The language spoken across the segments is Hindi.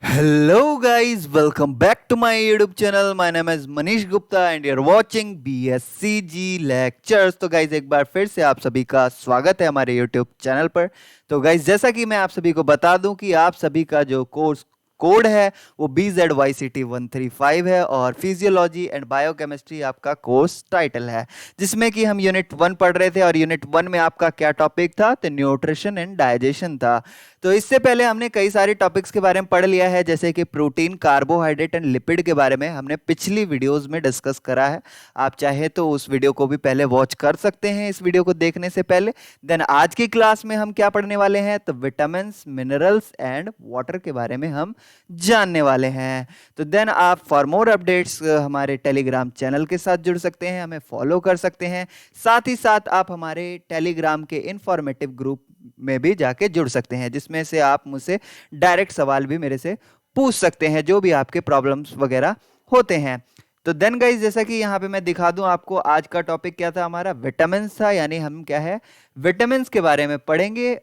Hello guys, welcome back to my YouTube channel. My name is Manish Gupta and you're watching BSCG lectures. तो गाइज एक बार फिर से आप सभी का स्वागत है हमारे YouTube चैनल पर। तो गाइज जैसा कि मैं आप सभी को बता दूं कि आप सभी का जो कोर्स कोड है वो BZYCT135 है और फिजियोलॉजी एंड बायोकेमिस्ट्री आपका कोर्स टाइटल है, जिसमें कि हम यूनिट 1 पढ़ रहे थे और यूनिट 1 में आपका क्या टॉपिक था, तो न्यूट्रिशन एंड डाइजेशन था। तो इससे पहले हमने कई सारे टॉपिक्स के बारे में पढ़ लिया है, जैसे कि प्रोटीन, कार्बोहाइड्रेट एंड लिपिड के बारे में हमने पिछली वीडियोस में डिस्कस करा है। आप चाहे तो उस वीडियो को भी पहले वॉच कर सकते हैं इस वीडियो को देखने से पहले। देन आज की क्लास में हम क्या पढ़ने वाले हैं, तो विटामिन, मिनरल्स एंड वाटर के बारे में हम जानने वाले हैं। तो देन आप फॉर मोर अपडेट्स हमारे टेलीग्राम चैनल के साथ जुड़ सकते हैं, हमें फॉलो कर सकते हैं। साथ ही साथ आप हमारे टेलीग्राम के इंफॉर्मेटिव ग्रुप में भी जाके जुड़ सकते हैं, जिसमें से आप मुझसे डायरेक्ट सवाल भी मेरे से पूछ सकते हैं, जो भी आपके प्रॉब्लम्स वगैरह होते हैं। तो देन गाइज, जैसा कि यहाँ पे मैं दिखा दूं आपको, आज का टॉपिक क्या था हमारा, विटामिन था, यानी हम क्या है विटामिन के बारे में पढ़ेंगे।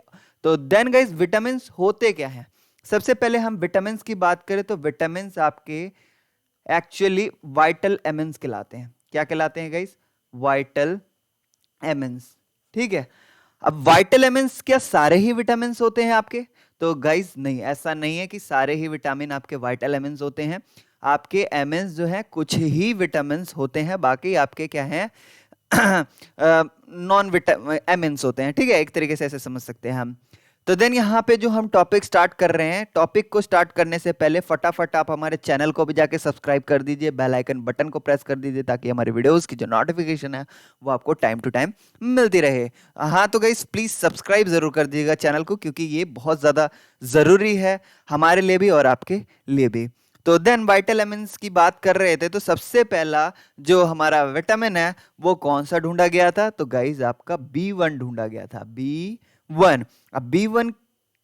तो देन गाइज, विटामिन होते क्या हैं। सबसे पहले हम विटामिन की बात करें तो विटामिन आपके एक्चुअली वाइटल एमिन्स कहलाते हैं। क्या कहलाते हैं गाइज? वाइटल एमिन्स। ठीक है। अब वाइटल एमिन्स क्या सारे ही विटामिन होते हैं आपके? तो गाइज नहीं, ऐसा नहीं है कि सारे ही विटामिन आपके वाइटल एमिन्स होते हैं। आपके एमिन्स जो है कुछ ही विटामिन होते हैं, बाकी आपके क्या है नॉन विटामिन एमिन्स होते हैं। ठीक है, एक तरीके से ऐसे समझ सकते हैं हम। तो देन यहाँ पे जो हम टॉपिक स्टार्ट कर रहे हैं, टॉपिक को स्टार्ट करने से पहले फटाफट आप हमारे चैनल को भी जाके सब्सक्राइब कर दीजिए, बेल आइकन बटन को प्रेस कर दीजिए, ताकि हमारे वीडियोस की जो नोटिफिकेशन है वो आपको टाइम टू टाइम मिलती रहे। हाँ तो गाइस, प्लीज सब्सक्राइब जरूर कर दीजिएगा चैनल को, क्योंकि ये बहुत ज्यादा जरूरी है हमारे लिए भी और आपके लिए भी। तो देन वाइटल एमिन्स की बात कर रहे थे, तो सबसे पहला जो हमारा विटामिन है वो कौन सा ढूंढा गया था, तो गाइज आपका B1 ढूंढा गया था, B1। अब B1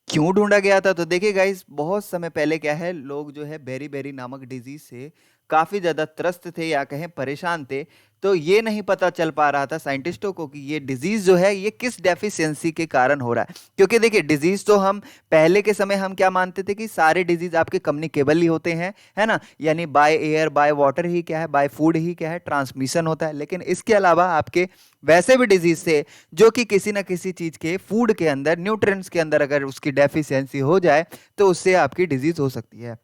क्यों ढूंढा गया था, तो देखिए गाइस, बहुत समय पहले क्या है, लोग जो है बेरी बेरी नामक डिजीज से काफी ज्यादा त्रस्त थे या कहें परेशान थे। तो ये नहीं पता चल पा रहा था साइंटिस्टों को कि ये डिजीज जो है ये किस डेफिशिएंसी के कारण हो रहा है। क्योंकि देखिए, डिजीज तो हम पहले के समय हम क्या मानते थे कि सारे डिजीज आपके कम्युनिकेबल ही होते हैं, है ना, यानी बाय एयर बाय वाटर ही क्या है, बाय फूड ही क्या है, ट्रांसमिशन होता है। लेकिन इसके अलावा आपके वैसे भी डिजीज थे जो कि किसी ना किसी चीज के फूड के अंदर, न्यूट्रिएंट्स के अंदर अगर उसकी डेफिशिएंसी हो जाए तो उससे आपकी डिजीज हो सकती है।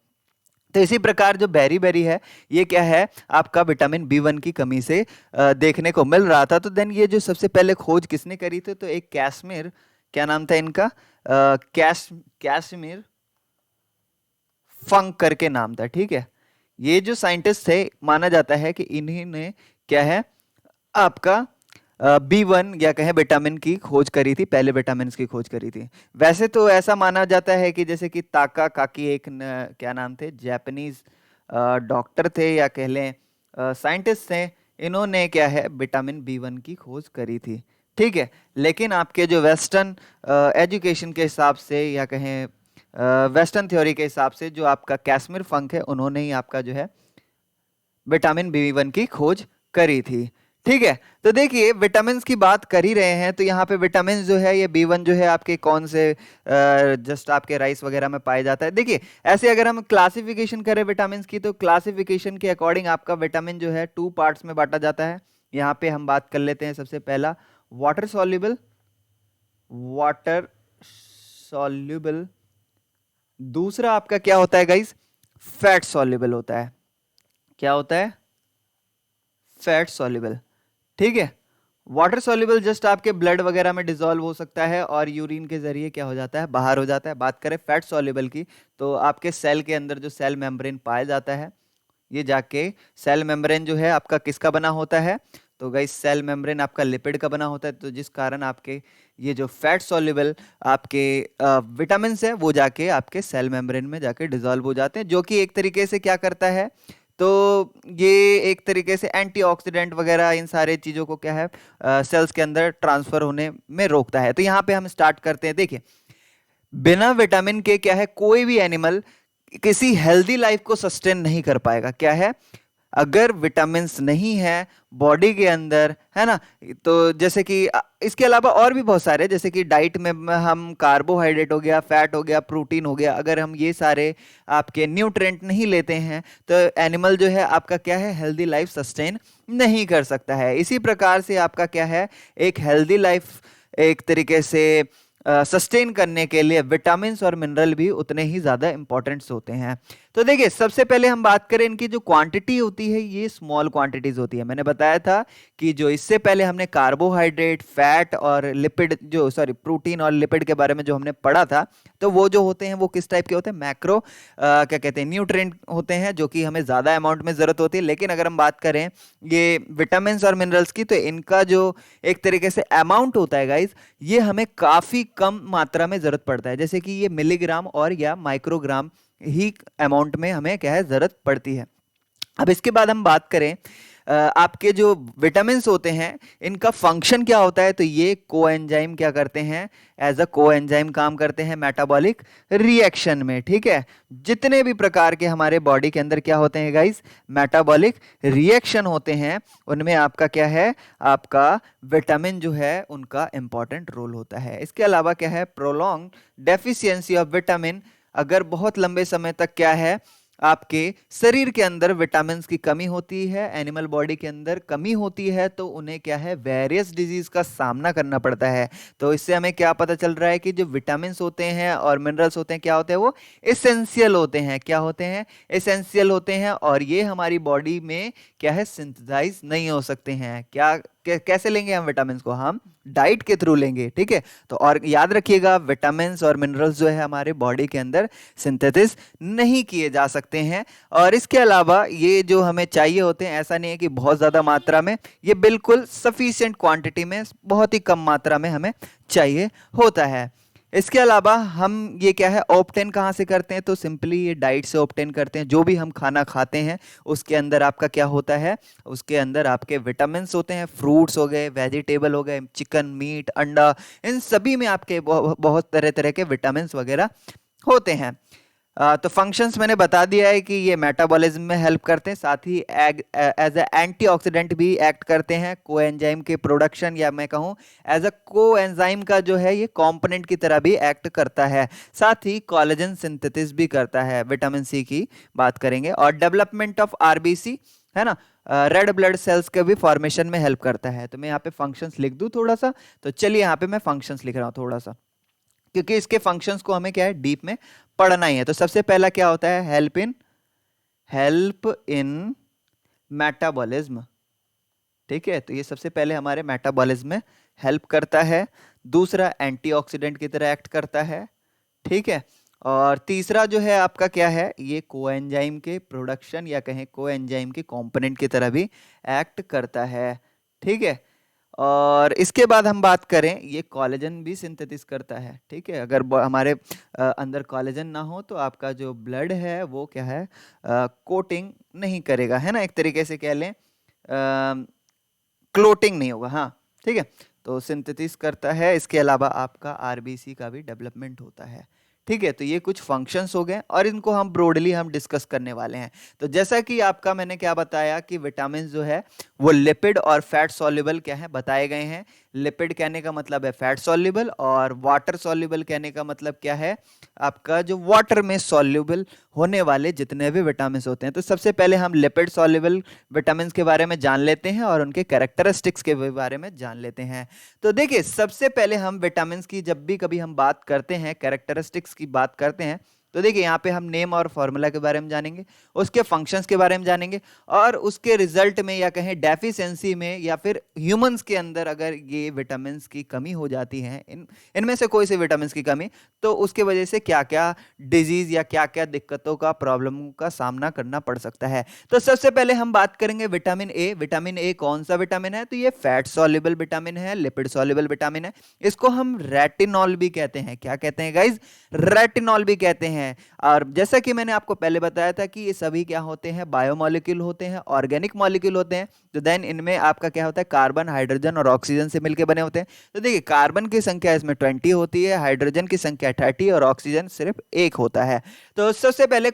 तो इसी प्रकार जो बेरी बेरी है, ये क्या है, आपका विटामिन B1 की कमी से देखने को मिल रहा था। तो देन ये जो सबसे पहले खोज किसने करी थी, तो एक कैश्मीर, क्या नाम था इनका, कैश्मीर फंक करके नाम था। ठीक है, ये जो साइंटिस्ट थे, माना जाता है कि इन्हीं ने क्या है आपका B1 या कहें विटामिन की खोज करी थी, पहले विटामिन की खोज करी थी। वैसे तो ऐसा माना जाता है कि जैसे कि ताका काकी एक क्या नाम थे, जापानीज डॉक्टर थे या कह लें साइंटिस्ट थे, इन्होंने क्या है विटामिन B1 की खोज करी थी। ठीक है, लेकिन आपके जो वेस्टर्न एजुकेशन के हिसाब से या कहें वेस्टर्न थ्योरी के हिसाब से, जो आपका कैश्मीर फंक है, उन्होंने ही आपका जो है विटामिन B1 की खोज करी थी। ठीक है, तो देखिए विटामिन की बात कर ही रहे हैं, तो यहाँ पे विटामिन जो है ये B1 जो है आपके कौन से जस्ट आपके राइस वगैरह में पाया जाता है। देखिए, ऐसे अगर हम क्लासिफिकेशन करें विटामिन की, तो क्लासिफिकेशन के अकॉर्डिंग आपका विटामिन जो है 2 पार्ट्स में बांटा जाता है। यहाँ पे हम बात कर लेते हैं, सबसे पहला वाटर सॉल्युबल, वाटर सॉल्युबल। दूसरा आपका क्या होता है गाइस, फैट सॉल्युबल होता है। क्या होता है? Fat soluble. ठीक है, वाटर सॉल्युबल जस्ट आपके ब्लड वगैरह में डिसॉल्व हो सकता है और यूरिन के जरिए क्या हो जाता है, बाहर हो जाता है। बात करें फैट सॉल्युबल की, तो आपके सेल के अंदर जो सेल मेम्ब्रेन पाया जाता है, ये जाके सेल मेम्ब्रेन जो है आपका किसका बना होता है, तो गाइस सेल मेम्ब्रेन आपका लिपिड का बना होता है। तो जिस कारण आपके ये जो फैट सॉल्युबल आपके विटामिन है वो जाके आपके सेल मेम्ब्रेन में जाके डिसॉल्व हो जाते हैं, जो कि एक तरीके से क्या करता है, तो ये एक तरीके से एंटीऑक्सीडेंट वगैरह इन सारे चीजों को क्या है सेल्स के अंदर ट्रांसफर होने में रोकता है। तो यहाँ पे हम स्टार्ट करते हैं। देखिए, बिना विटामिन के क्या है, कोई भी एनिमल किसी हेल्दी लाइफ को सस्टेन नहीं कर पाएगा। क्या है, अगर विटामिन्स नहीं है बॉडी के अंदर, है ना, तो जैसे कि इसके अलावा और भी बहुत सारे, जैसे कि डाइट में हम कार्बोहाइड्रेट हो गया, फैट हो गया, प्रोटीन हो गया, अगर हम ये सारे आपके न्यूट्रिएंट नहीं लेते हैं तो एनिमल जो है आपका क्या है, हेल्दी लाइफ सस्टेन नहीं कर सकता है। इसी प्रकार से आपका क्या है, एक हेल्दी लाइफ एक तरीके से सस्टेन करने के लिए विटामिन्स और मिनरल भी उतने ही ज़्यादा इंपॉर्टेंट्स होते हैं। तो देखिए सबसे पहले हम बात करें इनकी जो क्वांटिटी होती है, ये स्मॉल क्वांटिटीज होती है। मैंने बताया था कि जो इससे पहले हमने कार्बोहाइड्रेट, फैट और लिपिड, जो सॉरी प्रोटीन और लिपिड के बारे में जो हमने पढ़ा था, तो वो जो होते हैं वो किस टाइप के होते हैं, मैक्रो क्या कहते हैं, न्यूट्रिएंट होते हैं, जो कि हमें ज़्यादा अमाउंट में ज़रूरत होती है। लेकिन अगर हम बात करें ये विटामिन्स और मिनरल्स की, तो इनका जो एक तरीके से अमाउंट होता है गाइज, ये हमें काफ़ी कम मात्रा में ज़रूरत पड़ता है। जैसे कि ये मिलीग्राम और या माइक्रोग्राम ही अमाउंट में हमें क्या है ज़रूरत पड़ती है। अब इसके बाद हम बात करें आपके जो विटामिन्स होते हैं इनका फंक्शन क्या होता है, तो ये कोएंजाइम क्या करते हैं, एज अ कोएंजाइम काम करते हैं मेटाबॉलिक रिएक्शन में। ठीक है, जितने भी प्रकार के हमारे बॉडी के अंदर क्या होते हैं गाइस, मेटाबॉलिक रिएक्शन होते हैं, उनमें आपका क्या है, आपका विटामिन जो है उनका इंपॉर्टेंट रोल होता है। इसके अलावा क्या है, प्रोलॉन्ग डेफिशिएंसी ऑफ विटामिन, अगर बहुत लंबे समय तक क्या है आपके शरीर के अंदर विटामिन्स की कमी होती है, एनिमल बॉडी के अंदर कमी होती है, तो उन्हें क्या है, वेरियस डिजीज का सामना करना पड़ता है। तो इससे हमें क्या पता चल रहा है कि जो विटामिन्स होते हैं और मिनरल्स होते हैं क्या होते हैं, वो एसेंशियल होते हैं। क्या होते हैं, एसेंशियल होते हैं, और ये हमारी बॉडी में क्या है, सिंथेसाइज नहीं हो सकते हैं। क्या कैसे लेंगे हम विटामिन्स को, हम डाइट के थ्रू लेंगे। ठीक है, तो और याद रखिएगा विटामिन्स और मिनरल्स जो है हमारे बॉडी के अंदर सिंथेसिस नहीं किए जा सकते हैं। और इसके अलावा ये जो हमें चाहिए होते हैं, ऐसा नहीं है कि बहुत ज़्यादा मात्रा में, ये बिल्कुल सफिशिएंट क्वांटिटी में, बहुत ही कम मात्रा में हमें चाहिए होता है। इसके अलावा हम ये क्या है ऑब्टेन कहाँ से करते हैं, तो सिंपली ये डाइट से ऑब्टेन करते हैं। जो भी हम खाना खाते हैं उसके अंदर आपका क्या होता है, उसके अंदर आपके विटामिन्स होते हैं, फ्रूट्स हो गए, वेजिटेबल हो गए, चिकन, मीट, अंडा, इन सभी में आपके बहुत तरह तरह के विटामिन्स वगैरह होते हैं। तो फंक्शंस मैंने बता दिया है कि ये मेटाबॉलिज्म में हेल्प करते हैं, साथ ही एज ए एंटीऑक्सीडेंट भी एक्ट करते हैं, कोएंजाइम के प्रोडक्शन, या मैं कहूँ एज अ कोएंजाइम का जो है ये कंपोनेंट की तरह भी एक्ट करता है। साथ ही कोलेजन सिंथेसिस भी करता है, विटामिन सी की बात करेंगे, और डेवलपमेंट ऑफ आरबीसी, है ना, रेड ब्लड सेल्स के भी फॉर्मेशन में हेल्प करता है। तो मैं यहाँ पे फंक्शंस लिख दूँ थोड़ा सा, तो चलिए यहाँ पे मैं फंक्शंस लिख रहा हूँ थोड़ा सा, क्योंकि इसके फंक्शंस को हमें क्या है डीप में पढ़ना ही है। तो सबसे पहला क्या होता है, हेल्प इन मेटाबॉलिज्म। ठीक है, तो ये सबसे पहले हमारे मेटाबॉलिज्म में हेल्प करता है। दूसरा, एंटीऑक्सीडेंट की तरह एक्ट करता है। ठीक है, और तीसरा जो है आपका क्या है, ये कोएंजाइम के प्रोडक्शन या कहें कोएंजाइम के कंपोनेंट की तरह भी एक्ट करता है। ठीक है, और इसके बाद हम बात करें, ये कोलेजन भी सिंथेसिस करता है। ठीक है, अगर हमारे अंदर कोलेजन ना हो तो आपका जो ब्लड है वो क्या है, कोटिंग नहीं करेगा, है ना, एक तरीके से कह लें क्लोटिंग नहीं होगा। हाँ ठीक है, तो सिंथेसिस करता है। इसके अलावा आपका आरबीसी का भी डेवलपमेंट होता है। ठीक है, तो ये कुछ फंक्शंस हो गए और इनको हम ब्रॉडली हम डिस्कस करने वाले हैं। तो जैसा कि आपका मैंने क्या बताया कि विटामिन जो है वो लिपिड और फैट सॉल्युबल क्या है बताए गए हैं। लिपिड कहने का मतलब है फैट सॉल्युबल, और वाटर सॉल्युबल कहने का मतलब क्या है, आपका जो वाटर में सॉल्युबल होने वाले जितने भी विटामिन होते हैं। तो सबसे पहले हम लिपिड सॉल्युबल विटामिन के बारे में जान लेते हैं और उनके कैरेक्टरिस्टिक्स के बारे में जान लेते हैं। तो देखिए सबसे पहले हम विटामिन की जब भी कभी हम बात करते हैं, कैरेक्टरिस्टिक्स की बात करते हैं, तो देखिए यहाँ पे हम नेम और फॉर्मूला के बारे में जानेंगे, उसके फंक्शंस के बारे में जानेंगे, और उसके रिजल्ट में या कहें डेफिशिएंसी में या फिर ह्यूमंस के अंदर अगर ये विटामिन्स की कमी हो जाती है, इनमें से कोई से विटामिन्स की कमी, तो उसके वजह से क्या क्या डिजीज या क्या क्या दिक्कतों का, प्रॉब्लम का सामना करना पड़ सकता है। तो सबसे पहले हम बात करेंगे विटामिन ए। विटामिन ए कौन सा विटामिन है, तो ये फैट सॉल्युबल विटामिन है, लिपिड सॉल्युबल विटामिन है। इसको हम रेटिनॉल भी कहते हैं। क्या कहते हैं गाइज, रेटिनॉल भी कहते हैं। हैं। और जैसा कि मैंने आपको पहले बताया था कि ये सभी क्या होते हैं, बायोमोलिक्यूल होते हैं, ऑर्गेनिक मॉलिक्यूल होते हैं। तो देन इनमें आपका क्या होता है, कार्बन, हाइड्रोजन और ऑक्सीजन से मिलकर बने होते हैं। तो देखिए कार्बन की संख्या इसमें 20 होती है, हाइड्रोजन की संख्या 30 और ऑक्सीजन सिर्फ 1 होता है। तो सबसे पहले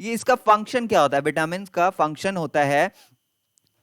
ये इसका फंक्शन क्या होता है, विटामिन का फंक्शन होता है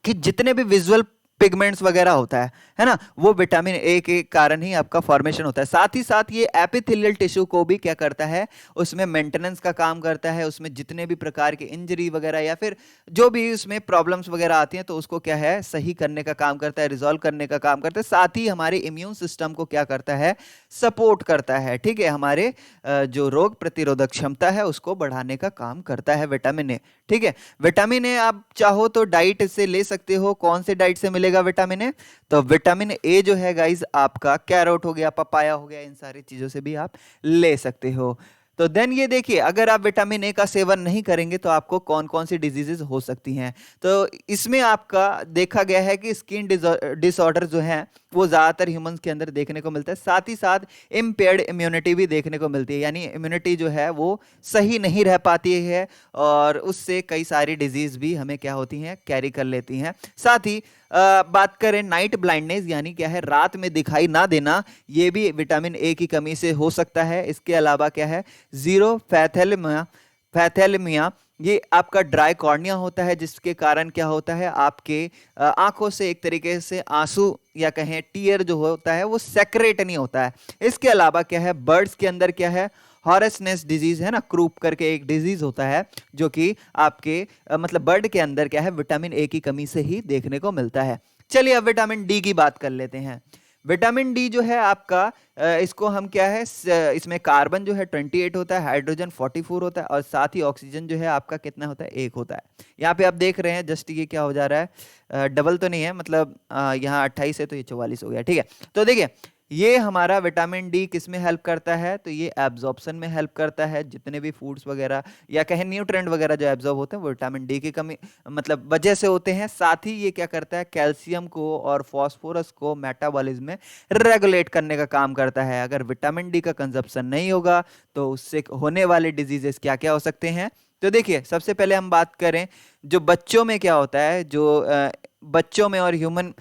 कि जितने भी विजुअल पिगमेंट्स वगैरह होता है ना, वो विटामिन ए के कारण ही आपका फॉर्मेशन होता है। साथ ही साथ ये एपिथेलियल टिश्यू को भी क्या करता है, उसमें मेंटेनेंस का काम करता है। उसमें जितने भी प्रकार के इंजरी वगैरह या फिर जो भी उसमें प्रॉब्लम्स वगैरह आती हैं तो उसको क्या है, सही करने का काम करता है, रिजॉल्व करने का काम करता है। साथ ही हमारे इम्यून सिस्टम को क्या करता है, सपोर्ट करता है। ठीक है, हमारे जो रोग प्रतिरोधक क्षमता है उसको बढ़ाने का काम करता है विटामिन ए। ठीक है, विटामिन ए आप चाहो तो डाइट से ले सकते हो। कौन से डाइट से मिलेगा विटामिन ए? तो विटामिन ए जो है गाइस आपका कैरोट हो गया, पपाया हो गया, इन सारी चीजों से भी आप ले सकते हो। तो देन ये देखिए, अगर आप विटामिन ए का सेवन नहीं करेंगे तो आपको कौन कौन सी डिजीजेस हो सकती हैं। तो इसमें आपका देखा गया है कि स्किन डिसऑर्डर जो है वो ज्यादातर ह्यूमंस के अंदर देखने को मिलता है। साथ ही साथ इम्पेयर्ड इम्यूनिटी भी देखने को मिलती है, यानी इम्यूनिटी जो है वो सही नहीं रह पाती है और उससे कई सारी डिजीज भी हमें क्या होती हैं, कैरी कर लेती हैं। साथ ही बात करें नाइट ब्लाइंडनेस, यानी क्या है, रात में दिखाई ना देना, ये भी विटामिन ए की कमी से हो सकता है। इसके अलावा क्या है, जीरो पैथेलेमिया, ये आपका ड्राई कॉर्निया होता है, जिसके कारण क्या होता है, आपके आंखों से एक तरीके से आंसू या कहें टीयर जो होता है वो सेक्रेट नहीं होता है। इसके अलावा क्या है, बर्ड्स के अंदर क्या है, हॉरसनेस डिजीज है ना, क्रूप करके एक डिजीज होता है जो कि आपके मतलब बर्ड के अंदर क्या है, विटामिन ए की कमी से ही देखने को मिलता है। चलिए अब विटामिन डी की बात कर लेते हैं। विटामिन डी जो है आपका इसको हम क्या है, इसमें कार्बन जो है 28 होता है, हाइड्रोजन 44 होता है और साथ ही ऑक्सीजन जो है आपका कितना होता है, 1 होता है। यहाँ पे आप देख रहे हैं जस्ट ये क्या हो जा रहा है, डबल तो नहीं है, मतलब यहाँ 28 है तो ये 44 हो गया। ठीक है, तो देखिए ये हमारा विटामिन डी किस में हेल्प करता है, तो ये एब्जॉर्प्शन में हेल्प करता है। जितने भी फूड्स वगैरह या कहें न्यूट्रिएंट वगैरह जो एब्जॉर्ब होते हैं वो विटामिन डी की कमी मतलब वजह से होते हैं। साथ ही ये क्या करता है, कैल्शियम को और फास्फोरस को मेटाबॉलिज्म में रेगुलेट करने का काम करता है। अगर विटामिन डी का कंजप्शन नहीं होगा तो उससे होने वाले डिजीजेस क्या क्या हो सकते हैं। तो देखिए सबसे पहले हम बात करें जो बच्चों में क्या होता है, जो बच्चों में और ह्यूमन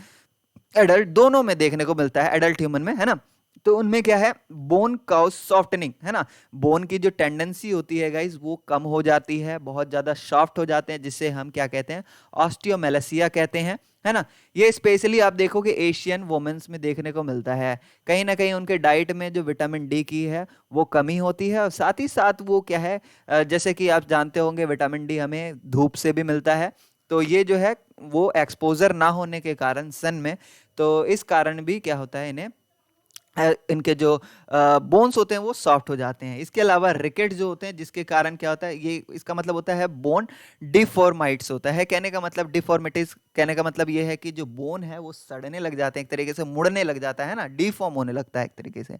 एडल्ट दोनों में देखने को मिलता है, एडल्ट ह्यूमन में, है ना। तो उनमें क्या है, बोन का सॉफ्टनिंग, है ना, बोन की जो टेंडेंसी होती है गाइस वो कम हो जाती है, बहुत ज्यादा सॉफ्ट हो जाते हैं, जिससे हम क्या कहते हैं, ऑस्टियोमेलेसिया कहते हैं, है ना। ये स्पेशली आप देखोगे एशियन वुमेन्स में देखने को मिलता है। कहीं ना कहीं उनके डाइट में जो विटामिन डी की है वो कमी होती है और साथ ही साथ वो क्या है, जैसे कि आप जानते होंगे विटामिन डी हमें धूप से भी मिलता है। तो ये जो है वो एक्सपोजर ना होने के कारण सन में, तो इस कारण भी क्या होता है, इन्हें इनके जो बोन्स होते हैं वो सॉफ्ट हो जाते हैं। इसके अलावा रिकेट जो होते हैं, जिसके कारण क्या होता है, ये इसका मतलब होता है बोन डिफॉर्माइट्स होता है। कहने का मतलब डिफॉर्मिटीज, कहने का मतलब ये है कि जो बोन है वो सड़ने लग जाते हैं, एक तरीके से मुड़ने लग जाता है ना, डिफॉर्म होने लगता है एक तरीके से।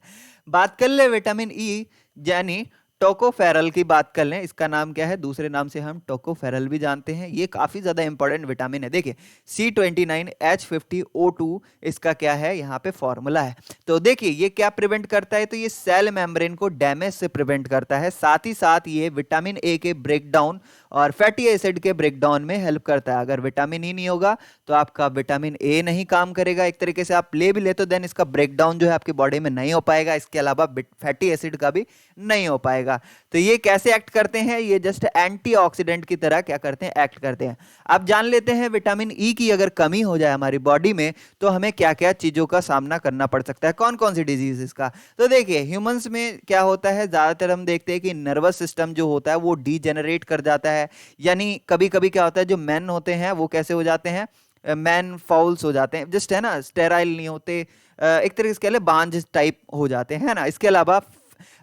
बात कर ले विटामिन ई यानी टोकोफेरल की बात कर लें, इसका नाम क्या है, दूसरे नाम से हम टोकोफेरल भी जानते हैं। ये काफी ज्यादा इंपॉर्टेंट विटामिन है। देखिए C29H50O2 इसका क्या है, यहाँ पे फॉर्मूला है। तो देखिए ये क्या प्रिवेंट करता है, तो ये सेल मेम्ब्रेन को डैमेज से प्रिवेंट करता है। साथ ही साथ ये विटामिन ए के ब्रेकडाउन और फैटी एसिड के ब्रेकडाउन में हेल्प करता है। अगर विटामिन ई नहीं होगा तो आपका विटामिन ए नहीं काम करेगा, एक तरीके से आप ले भी ले तो देन इसका ब्रेकडाउन जो है आपकी बॉडी में नहीं हो पाएगा। इसके अलावा फैटी एसिड का भी नहीं हो पाएगा। तो ये कैसे एक्ट करते हैं, ये जस्ट एंटीऑक्सीडेंट की तरह क्या करते हैं, एक्ट करते हैं। आप जान लेते हैं विटामिन ई की अगर कमी हो जाए हमारी बॉडी में तो हमें क्या क्या चीजों का सामना करना पड़ सकता है, कौन कौन सी डिजीज इसका। तो देखिए ह्यूमंस में क्या होता है, ज्यादातर हम देखते हैं कि नर्वस सिस्टम जो होता है वो डीजेनरेट कर जाता है। यानी कभी कभी क्या होता है, जो मैन होते हैं वो कैसे हो जाते हैं, मैन फाउल्स हो जाते हैं, जस्ट है ना, स्टेराइल नहीं होते, एक तरीके से कह ले बांझ टाइप हो जाते हैं ना। इसके अलावा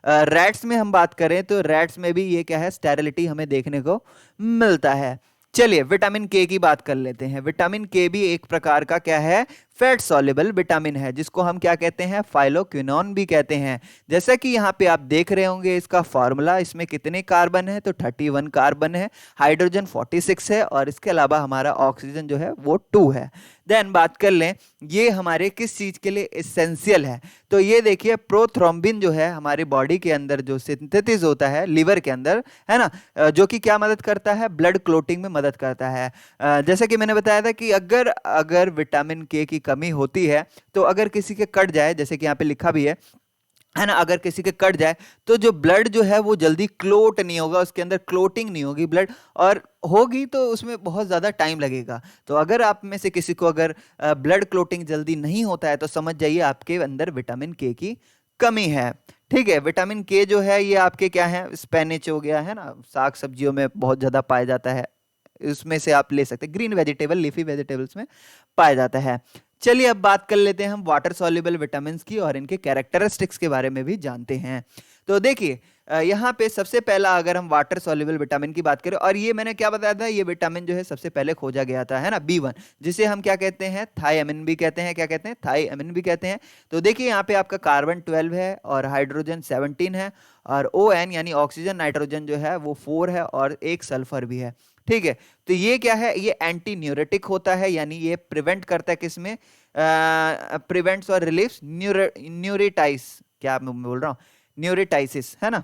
रैट्स में हम बात करें तो रैट्स में भी ये क्या है, स्टेरिलिटी हमें देखने को मिलता है। चलिए विटामिन के की बात कर लेते हैं। विटामिन के भी एक प्रकार का क्या है, फैट सॉल्युबल विटामिन है, जिसको हम क्या कहते हैं, फाइलोक्विनोन भी कहते हैं। जैसा कि यहाँ पे आप देख रहे होंगे इसका फॉर्मूला, इसमें कितने कार्बन है, तो 31 कार्बन है, हाइड्रोजन 46 है, और इसके अलावा हमारा ऑक्सीजन जो है वो 2 है। देन बात कर लें ये हमारे किस चीज के लिए एसेंशियल है, तो ये देखिए प्रोथ्रोम्बिन जो है हमारी बॉडी के अंदर जो सिंथेसिस होता है लीवर के अंदर, है ना, जो कि क्या मदद करता है, ब्लड क्लोटिंग में मदद करता है। जैसे कि मैंने बताया था कि अगर अगर विटामिन के की कमी होती है, तो अगर किसी के कट जाए, जैसे कि यहाँ पे लिखा भी है ना, अगर किसी के कट जाए तो जो ब्लड जो है वो जल्दी क्लोट नहीं होगा, उसके अंदर क्लोटिंग नहीं होगी ब्लड, और होगी तो उसमें बहुत ज़्यादा टाइम लगेगा। तो अगर आप में से किसी को अगर ब्लड क्लोटिंग जल्दी नहीं होता है तो समझ जाइए आपके अंदर विटामिन के की कमी है। ठीक है, विटामिन के जो है ये आपके क्या है, स्पेनिच हो गया, है ना, साग सब्जियों में बहुत ज़्यादा पाया जाता है, उसमें से आप ले सकते हैं, ग्रीन वेजिटेबल लीफी वेजिटेबल्स में पाया जाता है। चलिए अब बात कर लेते हैं हम वाटर सॉल्युबल विटामिन्स की, और इनके कैरेक्टरिस्टिक्स के बारे में भी जानते हैं। तो देखिए यहाँ पे सबसे पहला अगर हम वाटर सॉल्युबल विटामिन की बात करें, और ये मैंने क्या बताया था, ये विटामिन जो है सबसे पहले खोजा गया था, है ना, B1, जिसे हम क्या कहते हैं, थायमिन भी कहते हैं, क्या कहते हैं, थायमिन भी कहते हैं। तो देखिए यहाँ पे आपका कार्बन 12 है और हाइड्रोजन 17 है, और ON यानी ऑक्सीजन नाइट्रोजन जो है वो 4 है, और एक सल्फर भी है। ठीक है, तो ये क्या है, ये एंटी न्यूरेटिक होता है, यानी ये प्रिवेंट करता है किसमें, प्रिवेंट्स और रिलीव्स न्यूरेटाइस, क्या मैं बोल रहा हूँ, न्यूरेटाइसिस, है ना,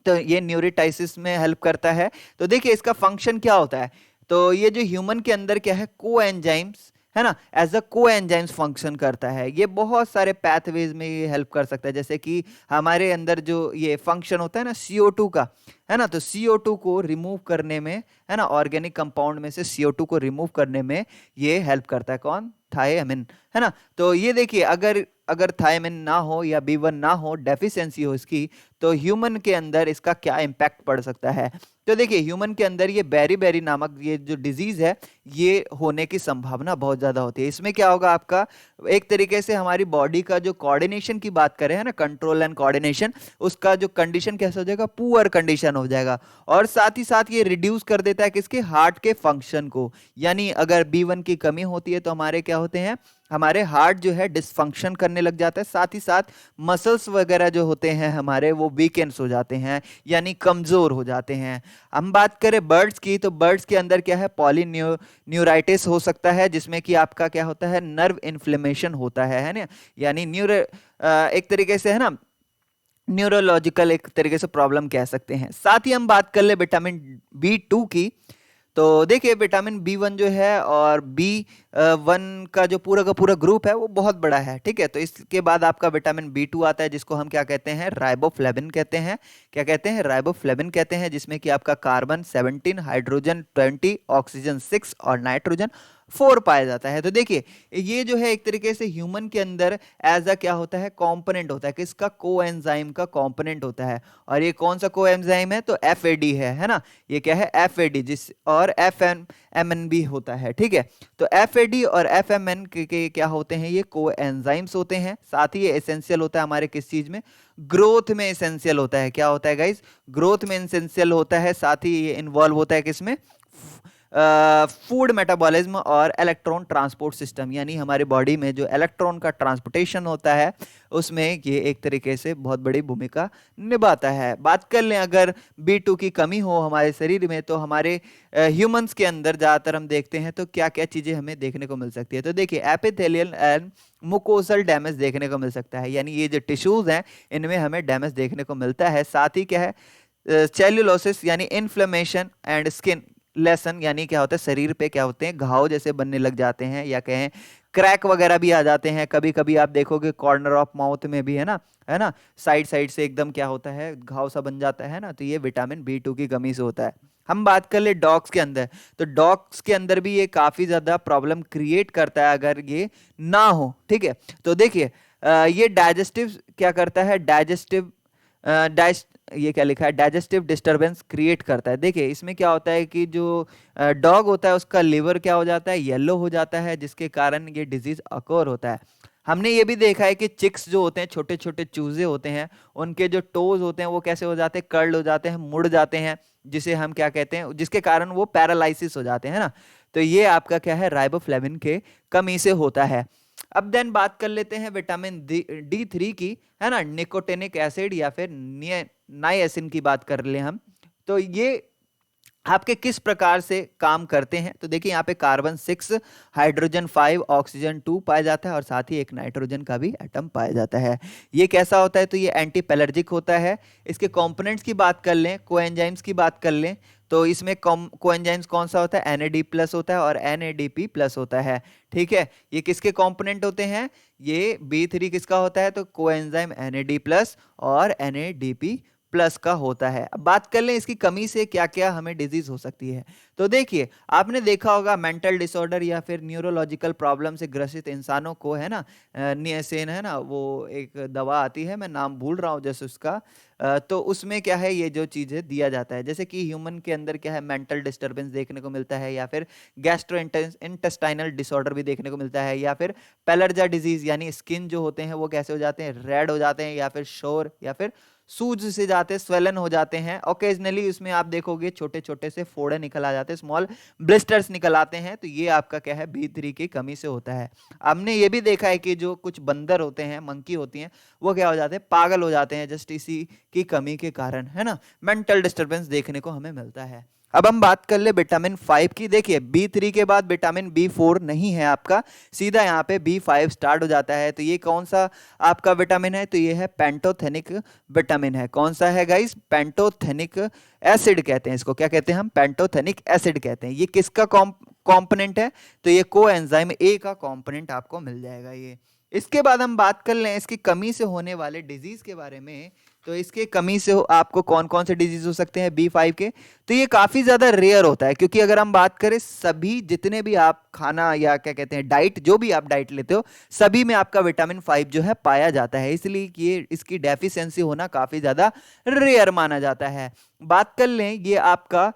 तो ये न्यूरेटाइसिस में हेल्प करता है। तो देखिए इसका फंक्शन क्या होता है, तो ये जो ह्यूमन के अंदर क्या है, को एंजाइम्स, है ना, एज अ को एंजाइम्स फंक्शन करता है, ये बहुत सारे पैथवेज में ये हेल्प कर सकता है। जैसे कि हमारे अंदर जो ये फंक्शन होता है ना CO2 का, है ना, तो CO2 को रिमूव करने में, है ना, ऑर्गेनिक कंपाउंड में से CO2 को रिमूव करने में ये हेल्प करता है, कौन, थायमिन, है ना। तो ये देखिए अगर अगर थायमिन ना हो या B1 ना हो, डेफिशिएंसी हो इसकी, तो ह्यूमन के अंदर इसका क्या इम्पैक्ट पड़ सकता है। तो देखिए ह्यूमन के अंदर ये बेरी नामक ये जो डिजीज है, ये होने की संभावना बहुत ज्यादा होती है। इसमें क्या होगा, आपका एक तरीके से हमारी बॉडी का जो कोऑर्डिनेशन की बात करें, है ना, कंट्रोल एंड कोऑर्डिनेशन, उसका जो कंडीशन कैसा हो जाएगा, पुअर कंडीशन हो जाएगा। और साथ ही साथ ये रिड्यूस कर देता है किसके, हार्ट के फंक्शन को, यानी अगर B1 की कमी होती है तो हमारे क्या होते हैं, हमारे हार्ट जो है डिसफंक्शन करने लग जाता है, साथ ही साथ मसल्स वगैरह जो होते हैं हमारे वो वीकेंड्स हो जाते हैं, यानी कमजोर हो जाते हैं। हम बात करें बर्ड्स की, तो बर्ड्स के अंदर क्या है, पॉलीन्यूराइटिस हो सकता है, जिसमें कि आपका क्या होता है, नर्व इन्फ्लेमेशन होता है ना, यानी एक तरीके से, है ना, न्यूरोलॉजिकल एक तरीके से प्रॉब्लम कह सकते हैं। साथ ही हम बात कर ले विटामिन B2 की, तो देखिए विटामिन B1 जो है और B1 का जो का पूरा ग्रुप है वो बहुत बड़ा है। ठीक है, तो इसके बाद आपका विटामिन B2 आता है, जिसको हम क्या कहते हैं, राइबोफ्लेविन कहते हैं। क्या कहते हैं, राइबोफ्लेविन कहते हैं, जिसमें कि आपका कार्बन 17, हाइड्रोजन 20, ऑक्सीजन 6 और नाइट्रोजन 4 पाया जाता है। तो देखिए ये जो है एक तरीके से ह्यूमन के अंदर एज अ क्या होता है, कंपोनेंट होता है, किसका, कोएंजाइम का कंपोनेंट होता है। और ये कौन सा कोएंजाइम है, तो FAD है ना, ये क्या है, FAD, जिस और FMN भी होता है। ठीक है, तो FAD और FMN के क्या होते हैं, ये कोएंजाइम्स होते हैं। साथ ही ये एसेंशियल होता है हमारे किस चीज में, ग्रोथ में एसेंशियल होता है। क्या होता है गाइस, ग्रोथ में एसेंशियल होता है। साथ ही ये इन्वॉल्व होता है किसमें, फूड मेटाबॉलिज्म और इलेक्ट्रॉन ट्रांसपोर्ट सिस्टम, यानी हमारे बॉडी में जो इलेक्ट्रॉन का ट्रांसपोर्टेशन होता है उसमें ये एक तरीके से बहुत बड़ी भूमिका निभाता है। बात कर लें अगर B2 की कमी हो हमारे शरीर में, तो हमारे ह्यूमंस के अंदर ज़्यादातर हम देखते हैं तो क्या क्या चीज़ें हमें देखने को मिल सकती है। तो देखिए एपिथेलियल एंड मुकोसल डैमेज देखने को मिल सकता है, यानी ये जो टिश्यूज हैं इनमें हमें डैमेज देखने को मिलता है। साथ ही क्या है, सेल्यूलोसिस यानी इन्फ्लेमेशन एंड स्किन लेसन, यानी क्या होता है, शरीर पे क्या होते हैं, घाव जैसे बनने लग जाते हैं, या कहें क्रैक वगैरह भी आ जाते हैं। कभी कभी आप देखोगे कॉर्नर ऑफ माउथ में भी, है ना, साइड साइड से एकदम क्या होता है, घाव सा बन जाता है ना, तो ये विटामिन B2 की कमी से होता है। हम बात कर ले डॉग्स के अंदर, तो डॉग्स के अंदर भी ये काफी ज्यादा प्रॉब्लम क्रिएट करता है अगर ये ना हो। ठीक है, तो देखिए ये डाइजेस्टिव क्या करता है, डाइजेस्टिव ये क्या लिखा है, डाइजेस्टिव डिस्टरबेंस क्रिएट करता है। देखिए इसमें क्या होता है कि जो डॉग होता है उसका लिवर क्या हो जाता है, येलो हो जाता है, जिसके कारण ये डिजीज अकोर होता है। हमने ये भी देखा है कि चिक्स जो होते हैं, छोटे छोटे चूजे होते हैं, उनके जो टोज होते हैं वो कैसे हो जाते हैं, कर्ल हो जाते हैं, मुड़ जाते हैं, जिसे हम क्या कहते हैं, जिसके कारण वो पैरालाइसिस हो जाते हैं ना। तो ये आपका क्या है, राइबोफ्लेविन के कमी से होता है। अब देन बात कर लेते हैं विटामिन D3 की, है ना, निकोटिनिक एसिड या फिर नाइएसिन की बात कर ले हम। तो ये आपके किस प्रकार से काम करते हैं, तो देखिए यहाँ पे कार्बन 6, हाइड्रोजन 5, ऑक्सीजन 2 पाया जाता है और साथ ही एक नाइट्रोजन का भी एटम पाया जाता है। ये कैसा होता है, तो ये एंटी पेलर्जिक होता है। इसके कंपोनेंट्स की बात कर लें, कोएंजाइम्स की बात कर लें, तो इसमें कोएंजाइम्स कौन सा होता है, NAD+ होता है और NADP+ होता है। ठीक है, ये किसके कंपोनेंट होते हैं, ये B3 किसका होता है, तो कोएंजाइम NAD+ और NADP+ का होता है। अब बात कर लें इसकी कमी से क्या क्या हमें डिजीज हो सकती है। तो देखिए, आपने देखा होगा मेंटल डिसऑर्डर या फिर न्यूरोलॉजिकल प्रॉब्लम से ग्रसित इंसानों को, है ना, नियसेन, है ना, वो एक दवा आती है, मैं नाम भूल रहा हूँ जैसे उसका, तो उसमें क्या है, ये जो चीजें दिया जाता है, जैसे कि ह्यूमन के अंदर क्या है, मेंटल डिस्टर्बेंस देखने को मिलता है, या फिर गैस्ट्रो इंटेस्टाइनल डिसऑर्डर भी देखने को मिलता है, या फिर पेलर्जा डिजीज, यानी स्किन जो होते हैं वो कैसे हो जाते हैं, रेड हो जाते हैं, या फिर शोर या फिर सूज से जाते, स्वेलन हो जाते हैं। ओकेजनली उसमें आप देखोगे छोटे छोटे से फोड़े निकल आ जाते हैं, स्मॉल ब्लिस्टर्स निकल आते हैं, तो ये आपका क्या है, B3 की कमी से होता है। हमने ये भी देखा है कि जो कुछ बंदर होते हैं, मंकी होती हैं, वो क्या हो जाते हैं, पागल हो जाते हैं, जस्ट इसी की कमी के कारण, है ना, मेंटल डिस्टर्बेंस देखने को हमें मिलता है। अब हम बात कर ले विटामिन 5 की। देखिए, B3 के बाद विटामिन B4 नहीं है आपका, सीधा यहाँ पे B5 स्टार्ट हो जाता है। तो ये कौन सा आपका विटामिन है, तो ये है पेंटोथेनिक विटामिन है। कौन सा है गाइस, पेंटोथेनिक एसिड कहते हैं इसको। क्या कहते हैं हम, पेंटोथेनिक एसिड कहते हैं। ये किसका कंपोनेंट है, तो ये कोएंजाइम A का कंपोनेंट आपको मिल जाएगा ये। इसके बाद हम बात कर लें इसकी कमी से होने वाले डिजीज के बारे में। तो इसके कमी से आपको कौन कौन से डिजीज हो सकते हैं B5 के, तो ये काफी ज्यादा रेयर होता है, क्योंकि अगर हम बात करें सभी जितने भी आप खाना या क्या कहते हैं डाइट, जो भी आप डाइट लेते हो, सभी में आपका विटामिन 5 जो है पाया जाता है, इसलिए ये इसकी डेफिशिएंसी होना काफी ज्यादा रेयर माना जाता है। बात कर लें ये आपका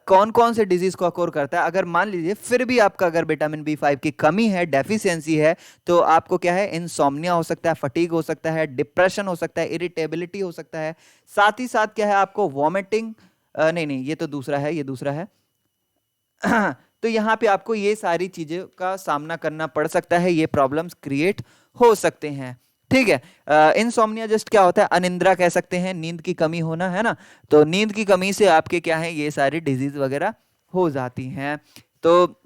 कौन कौन से डिजीज को अकोर करता है। अगर मान लीजिए फिर भी आपका अगर विटामिन B5 की कमी है, डेफिशिएंसी है, तो आपको क्या है, इंसोम्निया हो सकता है, फटीग हो सकता है, डिप्रेशन हो सकता है, इरिटेबिलिटी हो सकता है, साथ ही साथ क्या है, आपको वॉमिटिंग, नहीं नहीं ये तो दूसरा है, ये दूसरा है तो यहाँ पे आपको ये सारी चीजें का सामना करना पड़ सकता है, ये प्रॉब्लम्स क्रिएट हो सकते हैं। ठीक है, इंसोम्निया जस्ट क्या होता है, अनिद्रा कह सकते हैं, नींद की कमी होना, है ना। तो नींद की कमी से आपके क्या है, ये सारी डिजीज वगैरह हो जाती हैं। तो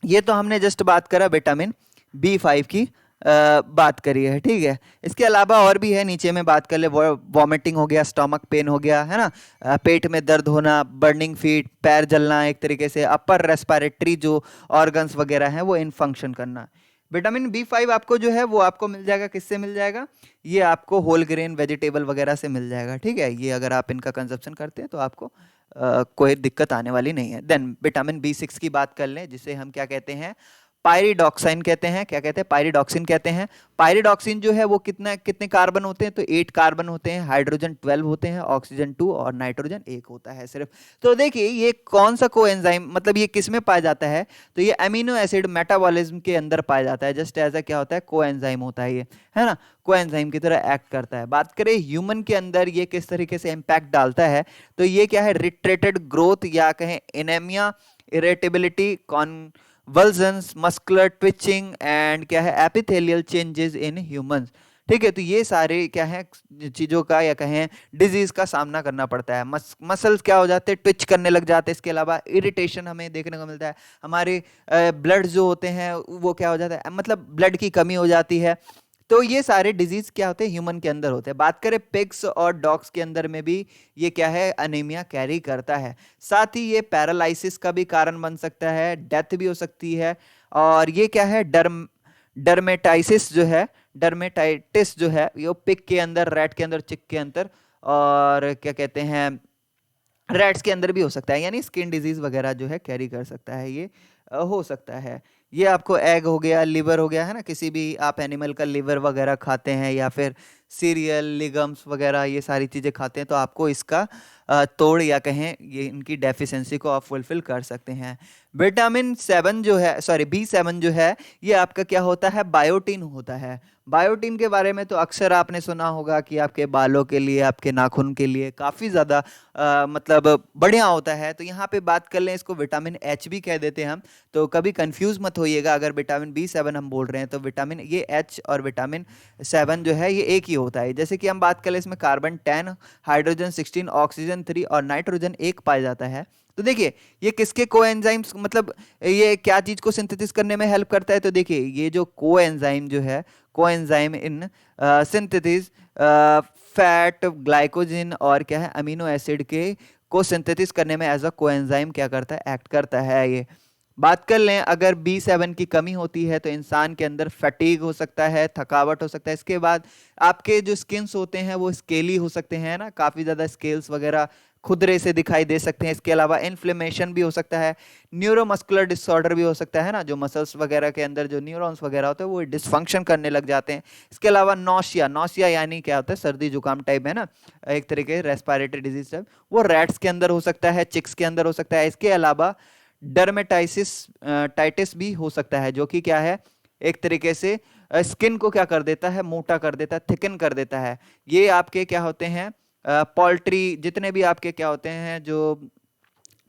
ये तो हमने जस्ट बात करा विटामिन B5 की बात करी है। ठीक है, इसके अलावा और भी है, नीचे में बात कर ले, वॉमिटिंग हो गया, स्टमक पेन हो गया, है ना, पेट में दर्द होना, बर्निंग फीट, पैर जलना, एक तरीके से अपर रेस्पिरेटरी जो ऑर्गन्स वगैरह हैं वो इनफंक्शन करना। विटामिन B5 आपको जो है वो आपको मिल जाएगा, किससे मिल जाएगा, ये आपको होल ग्रेन वेजिटेबल वगैरह से मिल जाएगा। ठीक है, ये अगर आप इनका कंजप्शन करते हैं तो आपको कोई दिक्कत आने वाली नहीं है। देन विटामिन B6 की बात कर लें, जिसे हम क्या कहते हैं, पायरिडॉक्साइन कहते हैं। क्या कहते हैं, पायरिडॉक्सिन कहते हैं। पायरिडॉक्सिन जो है वो कितने कार्बन होते हैं, तो 8 कार्बन होते हैं, हाइड्रोजन 12 होते हैं, ऑक्सीजन 2 और नाइट्रोजन 1 होता है सिर्फ। तो देखिए ये कौन सा कोएंजाइम, मतलब ये किस में पाया जाता है, तो ये अमीनो एसिड मेटाबॉलिज्म के अंदर पाया जाता है, जस्ट एज क्या होता है, कोएंजाइम होता है ये, है ना, कोएंजाइम की तरह एक्ट करता है। बात करें ह्यूमन के अंदर ये किस तरीके से इंपैक्ट डालता है, तो ये क्या है, रिट्रेटेड ग्रोथ या कहें anaemia, irritability, convulsions, muscular twitching and क्या है, एपिथेलियल चेंजेस इन ह्यूमंस। ठीक है, तो ये सारे क्या है चीजों का या कहें डिजीज का सामना करना पड़ता है। मसल्स क्या हो जाते हैं, ट्विच करने लग जाते हैं। इसके अलावा इरिटेशन हमें देखने को मिलता है, हमारे ब्लड जो होते हैं वो क्या हो जाता है, मतलब ब्लड की कमी हो जाती है। तो ये सारे डिजीज क्या होते हैं, ह्यूमन के अंदर होते हैं। बात करें पिग्स और डॉग्स के अंदर में भी ये क्या है, अनीमिया कैरी करता है। साथ ही ये पैरालिसिस का भी कारण बन सकता है, डेथ भी हो सकती है। और ये क्या है, डर्मेटाइसिस जो है, डर्मेटाइटिस जो है, ये पिग के अंदर, रैट के अंदर, चिक के अंदर, और क्या कहते हैं, रैट्स के अंदर भी हो सकता है, यानी स्किन डिजीज वगैरह जो है कैरी कर सकता है, ये हो सकता है। ये आपको एग हो गया, लिवर हो गया, है ना, किसी भी आप एनिमल का लिवर वगैरह खाते हैं या फिर सीरियल, लिगम्स वगैरह ये सारी चीज़ें खाते हैं, तो आपको इसका तोड़ या कहें ये इनकी डेफिशिएंसी को आप फुलफिल कर सकते हैं। विटामिन 7 जो है, सॉरी B7 जो है, ये आपका क्या होता है, बायोटिन होता है। बायोटिन के बारे में तो अक्सर आपने सुना होगा कि आपके बालों के लिए, आपके नाखून के लिए काफ़ी ज़्यादा मतलब बढ़िया होता है। तो यहाँ पे बात कर लें, इसको विटामिन H भी कह देते हैं हम। तो कभी कंफ्यूज मत होइएगा, अगर विटामिन B7 हम बोल रहे हैं तो विटामिन ये H और विटामिन 7 जो है ये एक ही होता है। जैसे कि हम बात करें, इसमें कार्बन 10, हाइड्रोजन 16, ऑक्सीजन 3 और नाइट्रोजन 1 पाया जाता है। तो देखिए ये किसके कोएंजाइम्स, मतलब ये क्या चीज को सिंथेसिस करने में हेल्प करता है, तो देखिए ये जो कोएंजाइम जो है, coenzyme in synthesis fat, glycogen और क्या है अमीनो एसिड के को सिंथेसिस करने में एज अ कोएंजाइम क्या करता है, एक्ट करता है ये। बात कर लें, अगर B7 की कमी होती है तो इंसान के अंदर फटीग हो सकता है, थकावट हो सकता है। इसके बाद आपके जो स्किन्स होते हैं वो स्केली हो सकते हैं ना, काफ़ी ज़्यादा स्केल्स वगैरह खुदरे से दिखाई दे सकते हैं। इसके अलावा इन्फ्लेमेशन भी हो सकता है, न्यूरोमस्कुलर डिसऑर्डर भी हो सकता है ना, जो मसल्स वगैरह के अंदर जो न्यूरॉन्स वगैरह होते हैं वो डिसफंक्शन करने लग जाते हैं। इसके अलावा नौसिया, नौसिया यानी क्या होता है, सर्दी जुकाम टाइप है ना, एक तरीके रेस्पिरेटरी डिजीज टाइप, वो रैट्स के अंदर हो सकता है, चिक्स के अंदर हो सकता है। इसके अलावा डर्मेटाइसिस टाइटिस भी हो सकता है, जो कि क्या है, एक तरीके से स्किन को क्या कर देता है, मोटा कर देता है, थिकन कर देता है। ये आपके क्या होते हैं, पोल्ट्री जितने भी आपके क्या होते हैं, जो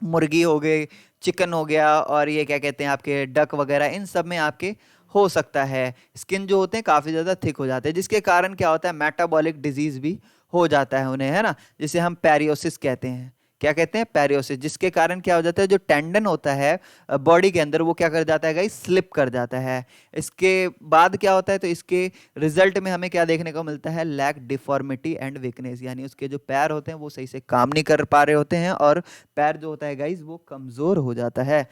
मुर्गी हो गई, चिकन हो गया, और ये क्या कहते हैं आपके डक वगैरह, इन सब में आपके हो सकता है स्किन जो होते हैं काफ़ी ज़्यादा थिक हो जाते हैं, जिसके कारण क्या होता है, मेटाबॉलिक डिजीज भी हो जाता है उन्हें, है ना, जिसे हम पेरियोसिस कहते हैं। क्या कहते हैं, पेरियोसिस, जिसके कारण क्या हो जाता है, जो टेंडन होता है बॉडी के अंदर वो क्या कर जाता है गाइस, स्लिप कर जाता है। इसके बाद क्या होता है, तो इसके रिजल्ट में हमें क्या देखने को मिलता है, लैक, डिफॉर्मिटी एंड वीकनेस, यानी उसके जो पैर होते हैं वो सही से काम नहीं कर पा रहे होते हैं, और पैर जो होता है गाइस वो कमजोर हो जाता है।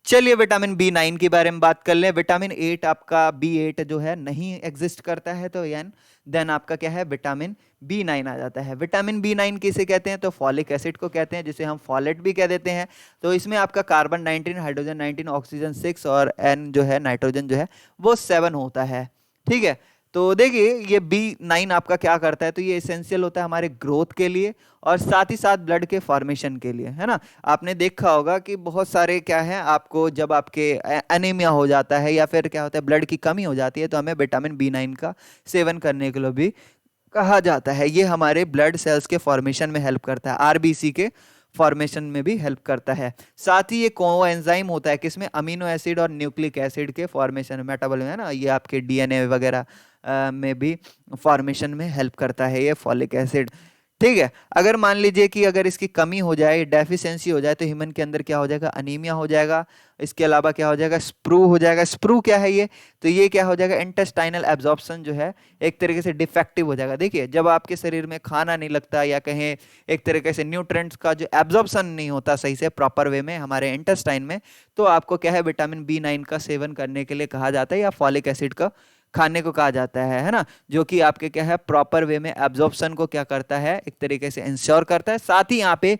चलिए विटामिन B9 के बारे में बात कर लें। विटामिन 8 आपका B8 जो है नहीं एग्जिस्ट करता है, तो यान देन आपका क्या है, विटामिन B9 आ जाता है। विटामिन B9 किसे कहते हैं, तो फॉलिक एसिड को कहते हैं, जिसे हम फॉलेट भी कह देते हैं। तो इसमें आपका कार्बन 19, हाइड्रोजन 19, ऑक्सीजन 6 और N जो है नाइट्रोजन जो है वो 7 होता है। ठीक है, तो देखिए ये B9 आपका क्या करता है, तो ये एसेंशियल होता है हमारे ग्रोथ के लिए और साथ ही साथ ब्लड के फॉर्मेशन के लिए, है ना। आपने देखा होगा कि बहुत सारे क्या है, आपको जब आपके एनीमिया हो जाता है या फिर क्या होता है ब्लड की कमी हो जाती है, तो हमें विटामिन B9 का सेवन करने के लिए भी कहा जाता है। ये हमारे ब्लड सेल्स के फॉर्मेशन में हेल्प करता है, आरबीसी के फॉर्मेशन में भी हेल्प करता है। साथ ही ये कोएंजाइम होता है किसमें, अमीनो एसिड और न्यूक्लिक एसिड के फॉर्मेशन, मेटाबॉलिज्म है ना, ये आपके डीएनए वगैरह में भी फॉर्मेशन में हेल्प करता है ये फॉलिक एसिड। ठीक है, अगर मान लीजिए कि अगर इसकी कमी हो जाए, डेफिशिएंसी हो जाए, तो ह्यूमन के अंदर क्या हो जाएगा, अनीमिया हो जाएगा। इसके अलावा क्या हो जाएगा, स्प्रू हो जाएगा। स्प्रू क्या है ये, तो ये क्या हो जाएगा, इंटेस्टाइनल एब्जॉर्प्शन जो है एक तरीके से डिफेक्टिव हो जाएगा। देखिए जब आपके शरीर में खाना नहीं लगता या कहें एक तरीके से न्यूट्रेंट्स का जो एब्जॉर्प्शन नहीं होता सही से प्रॉपर वे में हमारे इंटेस्टाइन में, तो आपको क्या है, विटामिन B9 का सेवन करने के लिए कहा जाता है, या फॉलिक एसिड का खाने को कहा जाता है ना, जो कि आपके क्या है प्रॉपर वे में एब्जॉर्प्शन को क्या करता है, एक तरीके से इंश्योर करता है। साथ ही यहाँ पे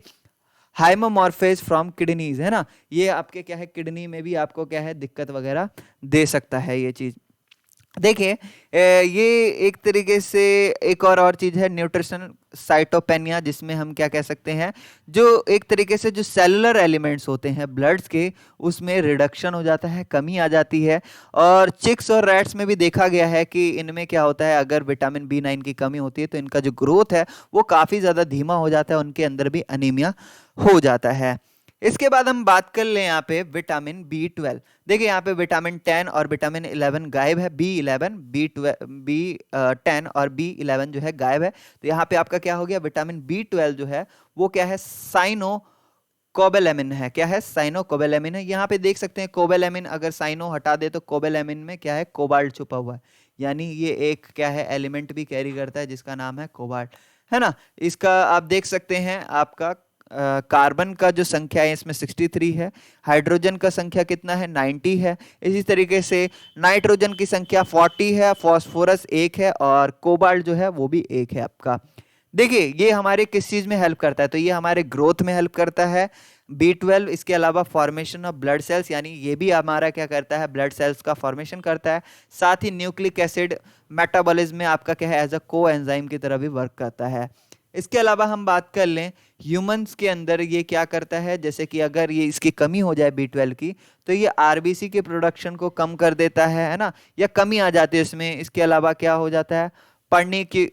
हाइमोमॉर्फेज फ्रॉम किडनीज है ना, ये आपके क्या है किडनी में भी आपको क्या है दिक्कत वगैरह दे सकता है ये चीज। देखिए ये एक तरीके से एक और चीज है, न्यूट्रिशन साइटोपेनिया, जिसमें हम क्या कह सकते हैं, जो एक तरीके से जो सेलुलर एलिमेंट्स होते हैं ब्लड्स के, उसमें रिडक्शन हो जाता है, कमी आ जाती है। और चिक्स और रैट्स में भी देखा गया है कि इनमें क्या होता है, अगर विटामिन B9 की कमी होती है तो इनका जो ग्रोथ है वो काफ़ी ज़्यादा धीमा हो जाता है, उनके अंदर भी अनीमिया हो जाता है। इसके बाद हम बात कर लें यहाँ पे विटामिन B12। देखिए यहाँ पे विटामिन 10 और विटामिन 11 गायब है, B11, B10 और B11 जो है गायब है। तो यहाँ पे आपका क्या हो गया, विटामिन B12 जो है वो क्या है, साइनो कोबेलेमिन है। क्या है, साइनो कोबेलेमिन है। यहाँ पे देख सकते हैं कोबेलेमिन, अगर साइनो हटा दे तो कोबेलेमिन में क्या है, कोबाल्ट छुपा हुआ है, यानी ये एक क्या है एलिमेंट भी कैरी करता है जिसका नाम है कोबाल्ट, है ना। इसका आप देख सकते हैं, आपका कार्बन का जो संख्या है इसमें 63 है, हाइड्रोजन का संख्या कितना है, 90 है। इसी तरीके से नाइट्रोजन की संख्या 40 है, फास्फोरस 1 है और कोबाल्ट जो है वो भी 1 है आपका। देखिए ये हमारे किस चीज में हेल्प करता है, तो ये हमारे ग्रोथ में हेल्प करता है B12। इसके अलावा फॉर्मेशन ऑफ ब्लड सेल्स, यानी ये भी हमारा क्या करता है, ब्लड सेल्स का फॉर्मेशन करता है। साथ ही न्यूक्लिक एसिड मेटाबॉलिज्म में आपका क्या है, एज अ को एंजाइम की तरह भी वर्क करता है। इसके अलावा हम बात कर लें ह्यूमंस के अंदर ये क्या करता है, जैसे कि अगर ये इसकी कमी हो जाए B12 की, तो ये आरबीसी के प्रोडक्शन को कम कर देता है ना, या कमी आ जाती है इसमें। इसके अलावा क्या हो जाता है, पढ़ने की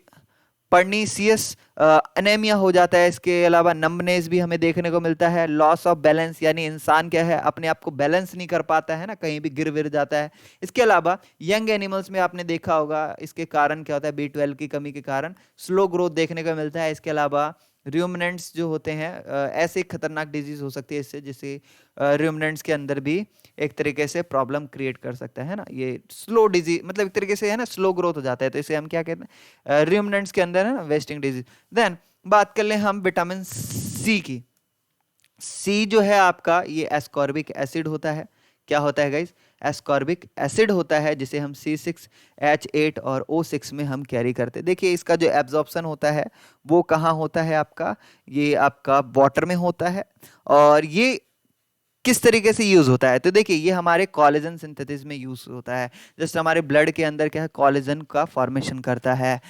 पर्नीसियस एनेमिया हो जाता है। इसके अलावा नंबनेस भी हमें देखने को मिलता है। लॉस ऑफ बैलेंस, यानी इंसान क्या है, अपने आप को बैलेंस नहीं कर पाता है ना, कहीं भी गिर विर जाता है। इसके अलावा यंग एनिमल्स में आपने देखा होगा इसके कारण क्या होता है, B12 की कमी के कारण स्लो ग्रोथ देखने को मिलता है। इसके अलावा र्यूमिनेंट्स जो होते हैं, ऐसे खतरनाक डिजीज हो सकती है इससे, जिससे र्यूमिनेंट्स के अंदर भी एक तरीके से प्रॉब्लम क्रिएट कर सकता है ना। ये स्लो डिजीज मतलब एक तरीके से है ना, स्लो ग्रोथ हो जाता है, तो इसे हम क्या कहते हैं, र्यूमिनेंट्स के अंदर है ना वेस्टिंग डिजीज। देन बात कर लें हम विटामिन सी की। सी जो है आपका, ये एस्कॉर्बिक एसिड होता है। क्या होता है गाइस, एस्कॉर्बिक एसिड होता है, जिसे हम C6H8 और O6 में हम कैरी करते हैं। देखिए इसका जो एब्जॉर्प्शन होता है वो कहाँ होता है आपका, ये आपका वाटर में होता है। और ये किस तरीके से यूज होता है, तो देखिए ये हमारे कोलेजन सिंथेसिस में यूज होता है। जैसे हमारे ब्लड के अंदर क्या है, कोलेजन का फॉर्मेशन करता है,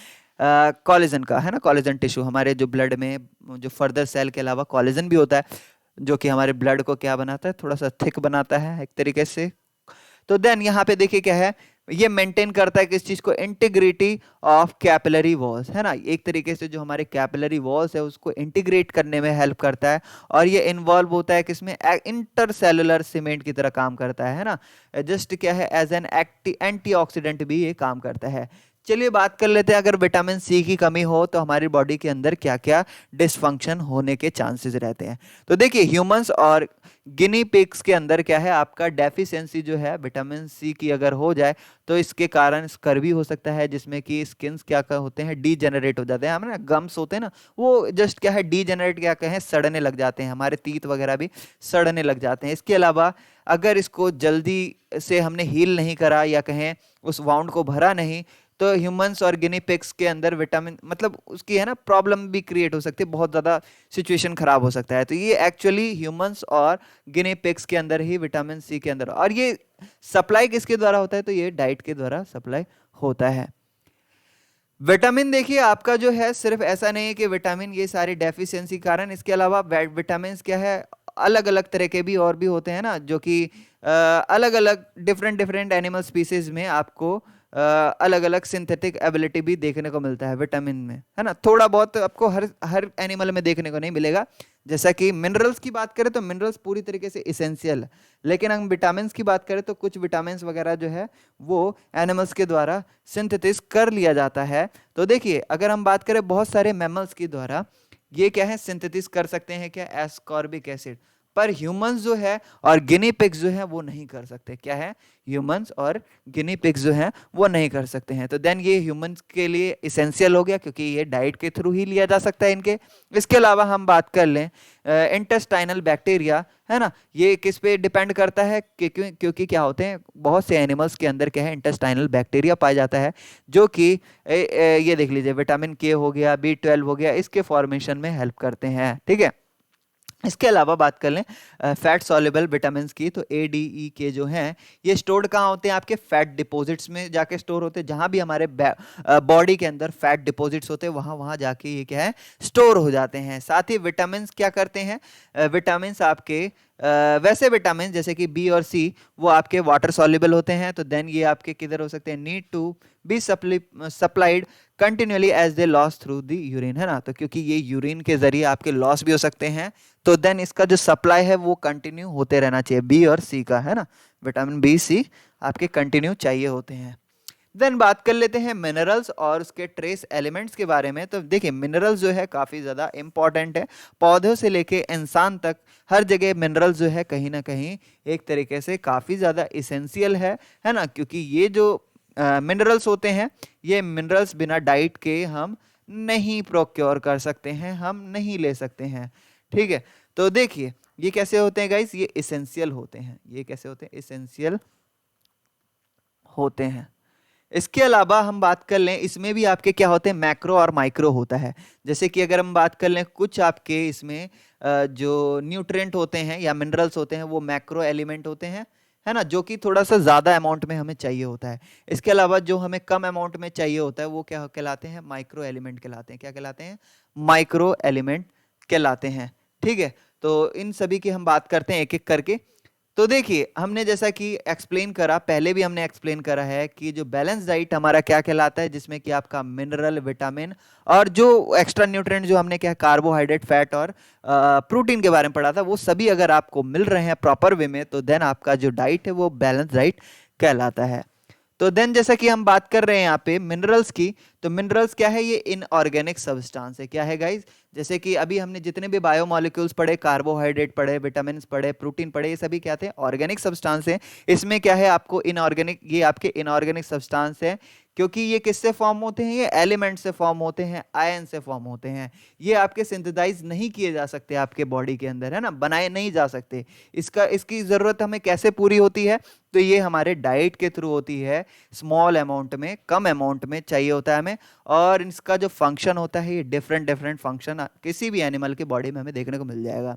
कोलेजन का है ना, कोलेजन टिश्यू हमारे जो ब्लड में जो फर्दर सेल के अलावा कोलेजन भी होता है, जो कि हमारे ब्लड को क्या बनाता है, थोड़ा सा थिक बनाता है एक तरीके से। तो देन यहाँ पे देखिए क्या है, ये मेंटेन करता है किस चीज को, इंटीग्रिटी ऑफ कैपिलरी वॉल्स, है ना। एक तरीके से जो हमारे कैपिलरी वॉल्स है उसको इंटीग्रेट करने में हेल्प करता है। और ये इन्वॉल्व होता है किसमें, इंटरसेलुलर सीमेंट की तरह काम करता है ना। जस्ट क्या है, एज एन एंटीऑक्सीडेंट भी ये काम करता है। चलिए बात कर लेते हैं, अगर विटामिन सी की कमी हो तो हमारी बॉडी के अंदर क्या क्या डिसफंक्शन होने के चांसेस रहते हैं। तो देखिए ह्यूमंस और गिनी पिग्स के अंदर क्या है, आपका डेफिशिएंसी जो है विटामिन सी की अगर हो जाए तो इसके कारण स्कर्वी हो सकता है, जिसमें कि स्किन्स क्या क्या होते हैं, डीजेनरेट हो जाते हैं। हम ना गम्स होते हैं ना, वो जस्ट क्या है डीजेनरेट क्या कहें, सड़ने लग जाते हैं, हमारे तीत वगैरह भी सड़ने लग जाते हैं। इसके अलावा अगर इसको जल्दी से हमने हील नहीं करा, या कहें उस वाउंड को भरा नहीं, तो ह्यूमंस और गिनी पिग्स के अंदर विटामिन मतलब उसकी है ना प्रॉब्लम भी क्रिएट हो सकती है, बहुत ज़्यादा सिचुएशन खराब हो सकता है। तो ये एक्चुअली ह्यूमंस और गिनी पिग्स के अंदर ही विटामिन सी के अंदर, और ये सप्लाई किसके द्वारा होता है, तो ये डाइट के द्वारा सप्लाई होता है। विटामिन देखिए आपका जो है, सिर्फ ऐसा नहीं है कि विटामिन ये सारे डेफिशिएंसी कारण, इसके अलावा विटामिन क्या है, अलग अलग तरह के भी और भी होते हैं ना, जो कि अलग अलग डिफरेंट डिफरेंट एनिमल स्पीसीज में आपको अलग अलग सिंथेटिक एबिलिटी भी देखने को मिलता है विटामिन में, है ना। थोड़ा बहुत आपको हर हर एनिमल में देखने को नहीं मिलेगा। जैसा कि मिनरल्स की बात करें तो मिनरल्स पूरी तरीके से इसेंशियल है, लेकिन हम विटामिन की बात करें तो कुछ विटामिन वगैरह जो है वो एनिमल्स के द्वारा सिंथेसिस कर लिया जाता है। तो देखिए अगर हम बात करें बहुत सारे मैमल्स के द्वारा ये क्या है, सिंथेसिस कर सकते हैं क्या, एस्कॉर्बिक एसिड, पर ह्यूमंस जो है और गिनी पिग्स जो है वो नहीं कर सकते। क्या है, ह्यूमंस और गिनी पिग्स जो है वो नहीं कर सकते हैं। तो देन ये ह्यूमंस के लिए इसेंशियल हो गया, क्योंकि ये डाइट के थ्रू ही लिया जा सकता है इनके। इसके अलावा हम बात कर लें इंटेस्टाइनल बैक्टीरिया, है ना, ये किस पे डिपेंड करता है, क्योंकि क्या होते हैं, बहुत से एनिमल्स के अंदर क्या है इंटेस्टाइनल बैक्टीरिया पाया जाता है, जो कि ये देख लीजिए विटामिन के हो गया, B12 हो गया, इसके फॉर्मेशन में हेल्प करते हैं। ठीक है, इसके अलावा बात कर लें फैट सॉल्युबल विटामिन की, तो ADE के जो हैं ये स्टोर्ड कहाँ होते हैं, आपके फैट डिपॉजिट्स में जाके स्टोर होते हैं। जहां भी हमारे बॉडी के अंदर फैट डिपॉजिट्स होते हैं वहां वहां जाके ये क्या है, स्टोर हो जाते हैं। साथ ही विटामिन क्या करते हैं, विटामिन आपके वैसे विटामिन जैसे कि B और C वो आपके वाटर सॉल्युबल होते हैं, तो देन ये आपके किधर हो सकते हैं, need to be supplied continuously as they loss through the urine, है ना। तो क्योंकि ये यूरिन के जरिए आपके लॉस भी हो सकते हैं, तो देन इसका जो सप्लाई है वो कंटिन्यू होते रहना चाहिए, B और C का, है ना। विटामिन B C आपके कंटिन्यू चाहिए होते हैं। देन बात कर लेते हैं मिनरल्स और उसके ट्रेस एलिमेंट्स के बारे में। तो देखिए मिनरल्स जो है काफ़ी ज़्यादा इंपॉर्टेंट है, पौधों से लेके इंसान तक हर जगह मिनरल्स जो है कहीं ना कहीं एक तरीके से काफ़ी ज़्यादा इसेंशियल है ना। क्योंकि ये जो मिनरल्स होते हैं, ये मिनरल्स बिना डाइट के हम नहीं प्रोक्योर कर सकते हैं, हम नहीं ले सकते हैं। ठीक है, तो देखिए ये कैसे होते हैं गाइस, ये इसेंशियल होते हैं। ये कैसे होते हैं, इसेंशियल होते हैं। इसके अलावा हम बात कर लें, इसमें भी आपके क्या होते हैं, मैक्रो और माइक्रो होता है। जैसे कि अगर हम बात कर लें कुछ आपके इसमें जो न्यूट्रिएंट होते हैं या मिनरल्स होते हैं वो मैक्रो एलिमेंट होते हैं, है ना, जो कि थोड़ा सा ज्यादा अमाउंट में हमें चाहिए होता है। इसके अलावा जो हमें कम अमाउंट में चाहिए होता है वो क्या कहलाते हैं, माइक्रो एलिमेंट कहलाते हैं। क्या कहलाते हैं, माइक्रो एलिमेंट कहलाते हैं। ठीक है, तो इन सभी की हम बात करते हैं एक एक करके। तो देखिए, हमने जैसा कि एक्सप्लेन करा, पहले भी हमने एक्सप्लेन करा है कि जो बैलेंस डाइट हमारा क्या कहलाता है, जिसमें कि आपका मिनरल, विटामिन और जो एक्स्ट्रा न्यूट्रिएंट जो हमने क्या कार्बोहाइड्रेट, फैट और प्रोटीन के बारे में पढ़ा था, वो सभी अगर आपको मिल रहे हैं प्रॉपर वे में, तो देन आपका जो डाइट है वो बैलेंस डाइट कहलाता है। तो देन जैसा कि हम बात कर रहे हैं यहाँ पे मिनरल्स की, तो मिनरल्स क्या है, ये इनऑर्गेनिक सब्सटेंस है। क्या है गाइस, जैसे कि अभी हमने जितने भी बायोमोलिक्यूल्स पढ़े, कार्बोहाइड्रेट पढ़े, विटामिन पढ़े, प्रोटीन पढ़े, ये सभी क्या थे, ऑर्गेनिक सब्सटेंस है। इसमें क्या है, आपको इनऑर्गेनिक, ये आपके इनऑर्गेनिक सब्सटेंस है, क्योंकि ये किससे फॉर्म होते हैं, ये एलिमेंट से फॉर्म होते हैं, आयन से फॉर्म होते हैं। ये आपके सिंथेसाइज नहीं किए जा सकते आपके बॉडी के अंदर, है ना, बनाए नहीं जा सकते। इसकी जरूरत हमें कैसे पूरी होती है, तो ये हमारे डाइट के थ्रू होती है, स्मॉल अमाउंट में, कम अमाउंट में चाहिए होता है हमें। और इसका जो फंक्शन होता है, ये डिफरेंट डिफरेंट फंक्शन किसी भी एनिमल के बॉडी में हमें देखने को मिल जाएगा।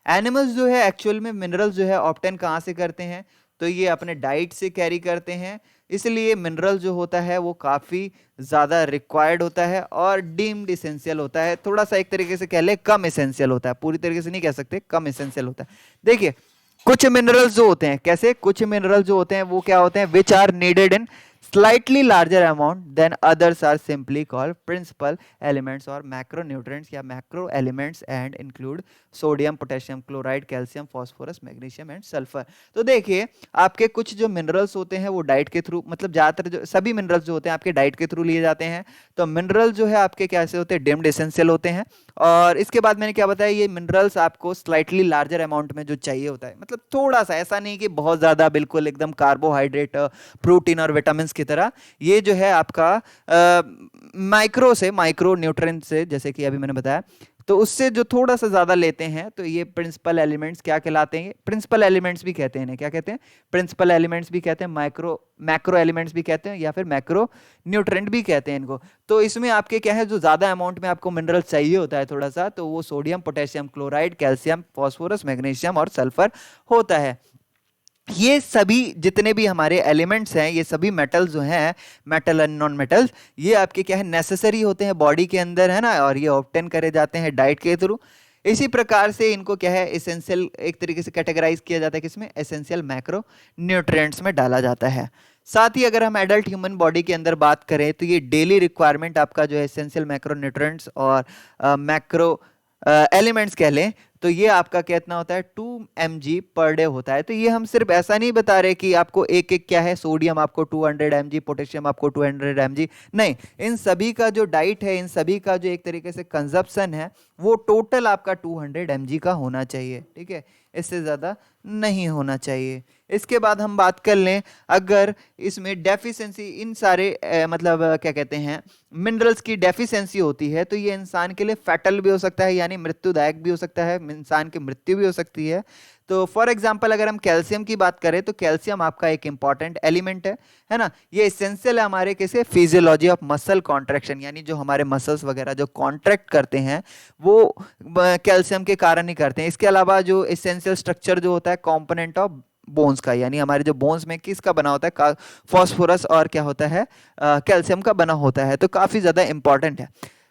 एनिमल्स जो है एक्चुअल में मिनरल्स जो है ऑब्टेन कहाँ से करते हैं, तो ये अपने डाइट से कैरी करते हैं। इसलिए मिनरल जो होता है वो काफ़ी ज़्यादा रिक्वायर्ड होता है और डीम्ड इसेंशियल होता है। थोड़ा सा एक तरीके से कह ले कम इसेंशियल होता है, पूरी तरीके से नहीं कह सकते, कम इसेंशियल होता है। देखिए, कुछ मिनरल्स जो होते हैं, कैसे, कुछ मिनरल जो होते हैं वो क्या होते हैं, which are needed in slightly larger amount than others are simply called principal elements or macronutrients या macro elements and include sodium, potassium, chloride, calcium, phosphorus, magnesium and sulfur। तो देखिए, आपके कुछ जो मिनरल्स होते हैं वो डाइट के थ्रू, मतलब ज्यादातर जो सभी मिनरल्स जो होते हैं आपके डाइट के थ्रू लिए जाते हैं। तो मिनरल जो है आपके कैसे होते हैं, डीम्ड एसेंशियल होते हैं। और इसके बाद मैंने क्या बताया, ये मिनरल्स आपको स्लाइटली लार्जर अमाउंट में जो चाहिए होता है, मतलब थोड़ा सा, ऐसा नहीं कि बहुत ज्यादा, बिल्कुल एकदम कार्बोहाइड्रेट, प्रोटीन और विटामिन की तरह। ये जो है आपका माइक्रो से, माइक्रो न्यूट्रिएंट से, जैसे कि अभी मैंने बताया, तो उससे जो थोड़ा सा ज्यादा लेते हैं, तो ये प्रिंसिपल एलिमेंट्स क्या कहलाते हैं, प्रिंसिपल एलिमेंट्स भी कहते हैं इन्हें। क्या कहते हैं, प्रिंसिपल एलिमेंट्स भी कहते हैं, माइक्रो मैक्रो एलिमेंट्स भी कहते हैं, या फिर मैक्रो न्यूट्रिएंट भी कहते हैं इनको। तो इसमें आपके क्या है, जो ज्यादा अमाउंट में आपको मिनरल चाहिए होता है थोड़ा सा, तो वो sodium, potassium, chloride, calcium, phosphorus, magnesium और सल्फर होता है। ये सभी जितने भी हमारे एलिमेंट्स हैं, ये सभी मेटल्स जो हैं, मेटल एंड नॉन मेटल्स, ये आपके क्या है, नेसेसरी होते हैं बॉडी के अंदर, है ना, और ये ऑब्टेन करे जाते हैं डाइट के थ्रू। इसी प्रकार से इनको क्या है, एसेंशियल एक तरीके से कैटेगराइज किया जाता है, किसमें, एसेंशियल मैक्रो न्यूट्रिएंट्स में डाला जाता है। साथ ही अगर हम एडल्ट ह्यूमन बॉडी के अंदर बात करें, तो ये डेली रिक्वायरमेंट आपका जो है एसेंशियल मैक्रो न्यूट्रिएंट्स और मैक्रो एलिमेंट्स कह लें, तो ये आपका कितना होता है, 2 mg पर डे होता है। तो ये हम सिर्फ ऐसा नहीं बता रहे कि आपको एक एक क्या है, सोडियम आपको 200 mg, पोटेशियम आपको 200 mg, नहीं, इन सभी का जो डाइट है, इन सभी का जो एक तरीके से कंजप्शन है, वो टोटल आपका 200 mg का होना चाहिए। ठीक है, इससे ज़्यादा नहीं होना चाहिए। इसके बाद हम बात कर लें, अगर इसमें डेफिशिएंसी, इन सारे मतलब क्या कहते हैं, मिनरल्स की डेफिशिएंसी होती है, तो ये इंसान के लिए फैटल भी हो सकता है, यानी मृत्युदायक भी हो सकता है, इंसान की मृत्यु भी हो सकती है। तो फॉर एग्जांपल अगर हम कैल्शियम की बात करें, तो कैल्शियम आपका एक इंपॉर्टेंट एलिमेंट है ना, ये एसेंशियल है हमारे कैसे, फिजियोलॉजी ऑफ मसल कॉन्ट्रैक्शन, यानी जो हमारे मसल्स वगैरह जो कॉन्ट्रैक्ट करते हैं वो कैल्शियम के कारण ही करते हैं। इसके अलावा जो एसेंशियल स्ट्रक्चर जो होता है कंपोनेंट ऑफ बोन्स का, यानी हमारे जो बोन्स में किसका बना होता है, फॉस्फोरस और क्या होता है, कैल्शियम का बना होता है, तो काफी ज्यादा इंपॉर्टेंट है।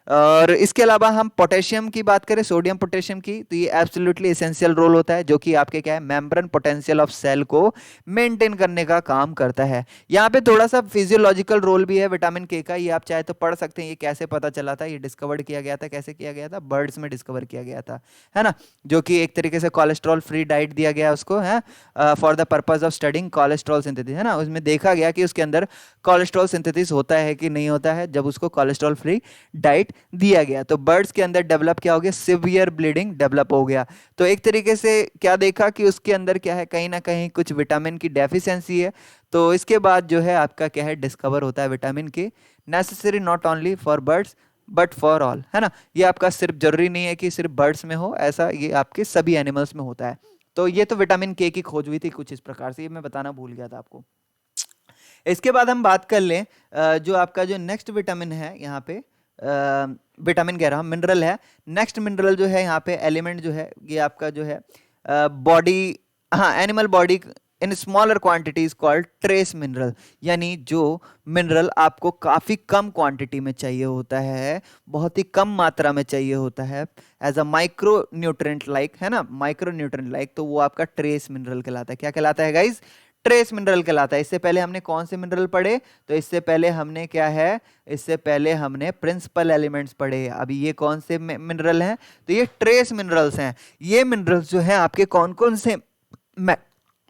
और इसके अलावा हम पोटेशियम की बात करें, सोडियम पोटेशियम की, तो ये एब्सोल्युटली एसेंशियल रोल होता है, जो कि आपके क्या है, मेम्ब्रेन पोटेंशियल ऑफ सेल को मेंटेन करने का काम करता है। यहाँ पे थोड़ा सा फिजियोलॉजिकल रोल भी है विटामिन के का, ये आप चाहे तो पढ़ सकते हैं। ये कैसे पता चला था, ये डिस्कवर्ड किया गया था, कैसे किया गया था, बर्ड्स में डिस्कवर किया गया था, है ना, जो कि एक तरीके से कोलेस्ट्रॉल फ्री डाइट दिया गया उसको, है for the purpose of studying cholesterol synthesis, है ना। उसमें देखा गया कि उसके अंदर कोलेस्ट्रॉल सिंथेसिस होता है कि नहीं होता है, जब उसको कोलेस्ट्रॉल फ्री डाइट दिया गया, तो बर्ड्स के अंदर डेवलप क्या हो गया, सिवियर ब्लीडिंग डेवलप हो गया। तो एक तरीके से क्या देखा कि उसके अंदर क्या है, कहीं ना कहीं कुछ विटामिन की डेफिशिएंसी है। तो इसके बाद जो है आपका क्या है, डिस्कवर होता है विटामिन के, necessary not only for birds but for all, है ना। ये आपका सिर्फ जरूरी नहीं है कि सिर्फ बर्ड्स में हो, ऐसा ये आपके सभी एनिमल्स में होता है। तो ये तो विटामिन के की खोज हुई थी कुछ इस प्रकार से, ये मैं बताना भूल गया था आपको। इसके बाद हम बात कर लें, जो आपका जो नेक्स्ट विटामिन है यहाँ पे, विटामिन कह रहा हूँ, मिनरल है। नेक्स्ट मिनरल जो है यहाँ पे, एलिमेंट जो है, ये आपका जो है बॉडी, हाँ, animal body, in smaller quantities called trace mineral, यानी जो मिनरल आपको काफी कम क्वांटिटी में चाहिए होता है, बहुत ही कम मात्रा में चाहिए होता है as a micro nutrient like, है ना, माइक्रो न्यूट्रेंट लाइक, तो वो आपका ट्रेस मिनरल कहलाता है। क्या कहलाता है गाइज? ट्रेस मिनरल कहलाता है। इससे पहले हमने कौन से मिनरल पढ़े? तो इससे पहले हमने क्या है, इससे पहले हमने प्रिंसिपल एलिमेंट्स पढ़े। अभी ये कौन से मिनरल हैं? तो ये ट्रेस मिनरल्स हैं। ये मिनरल्स जो हैं आपके कौन कौन से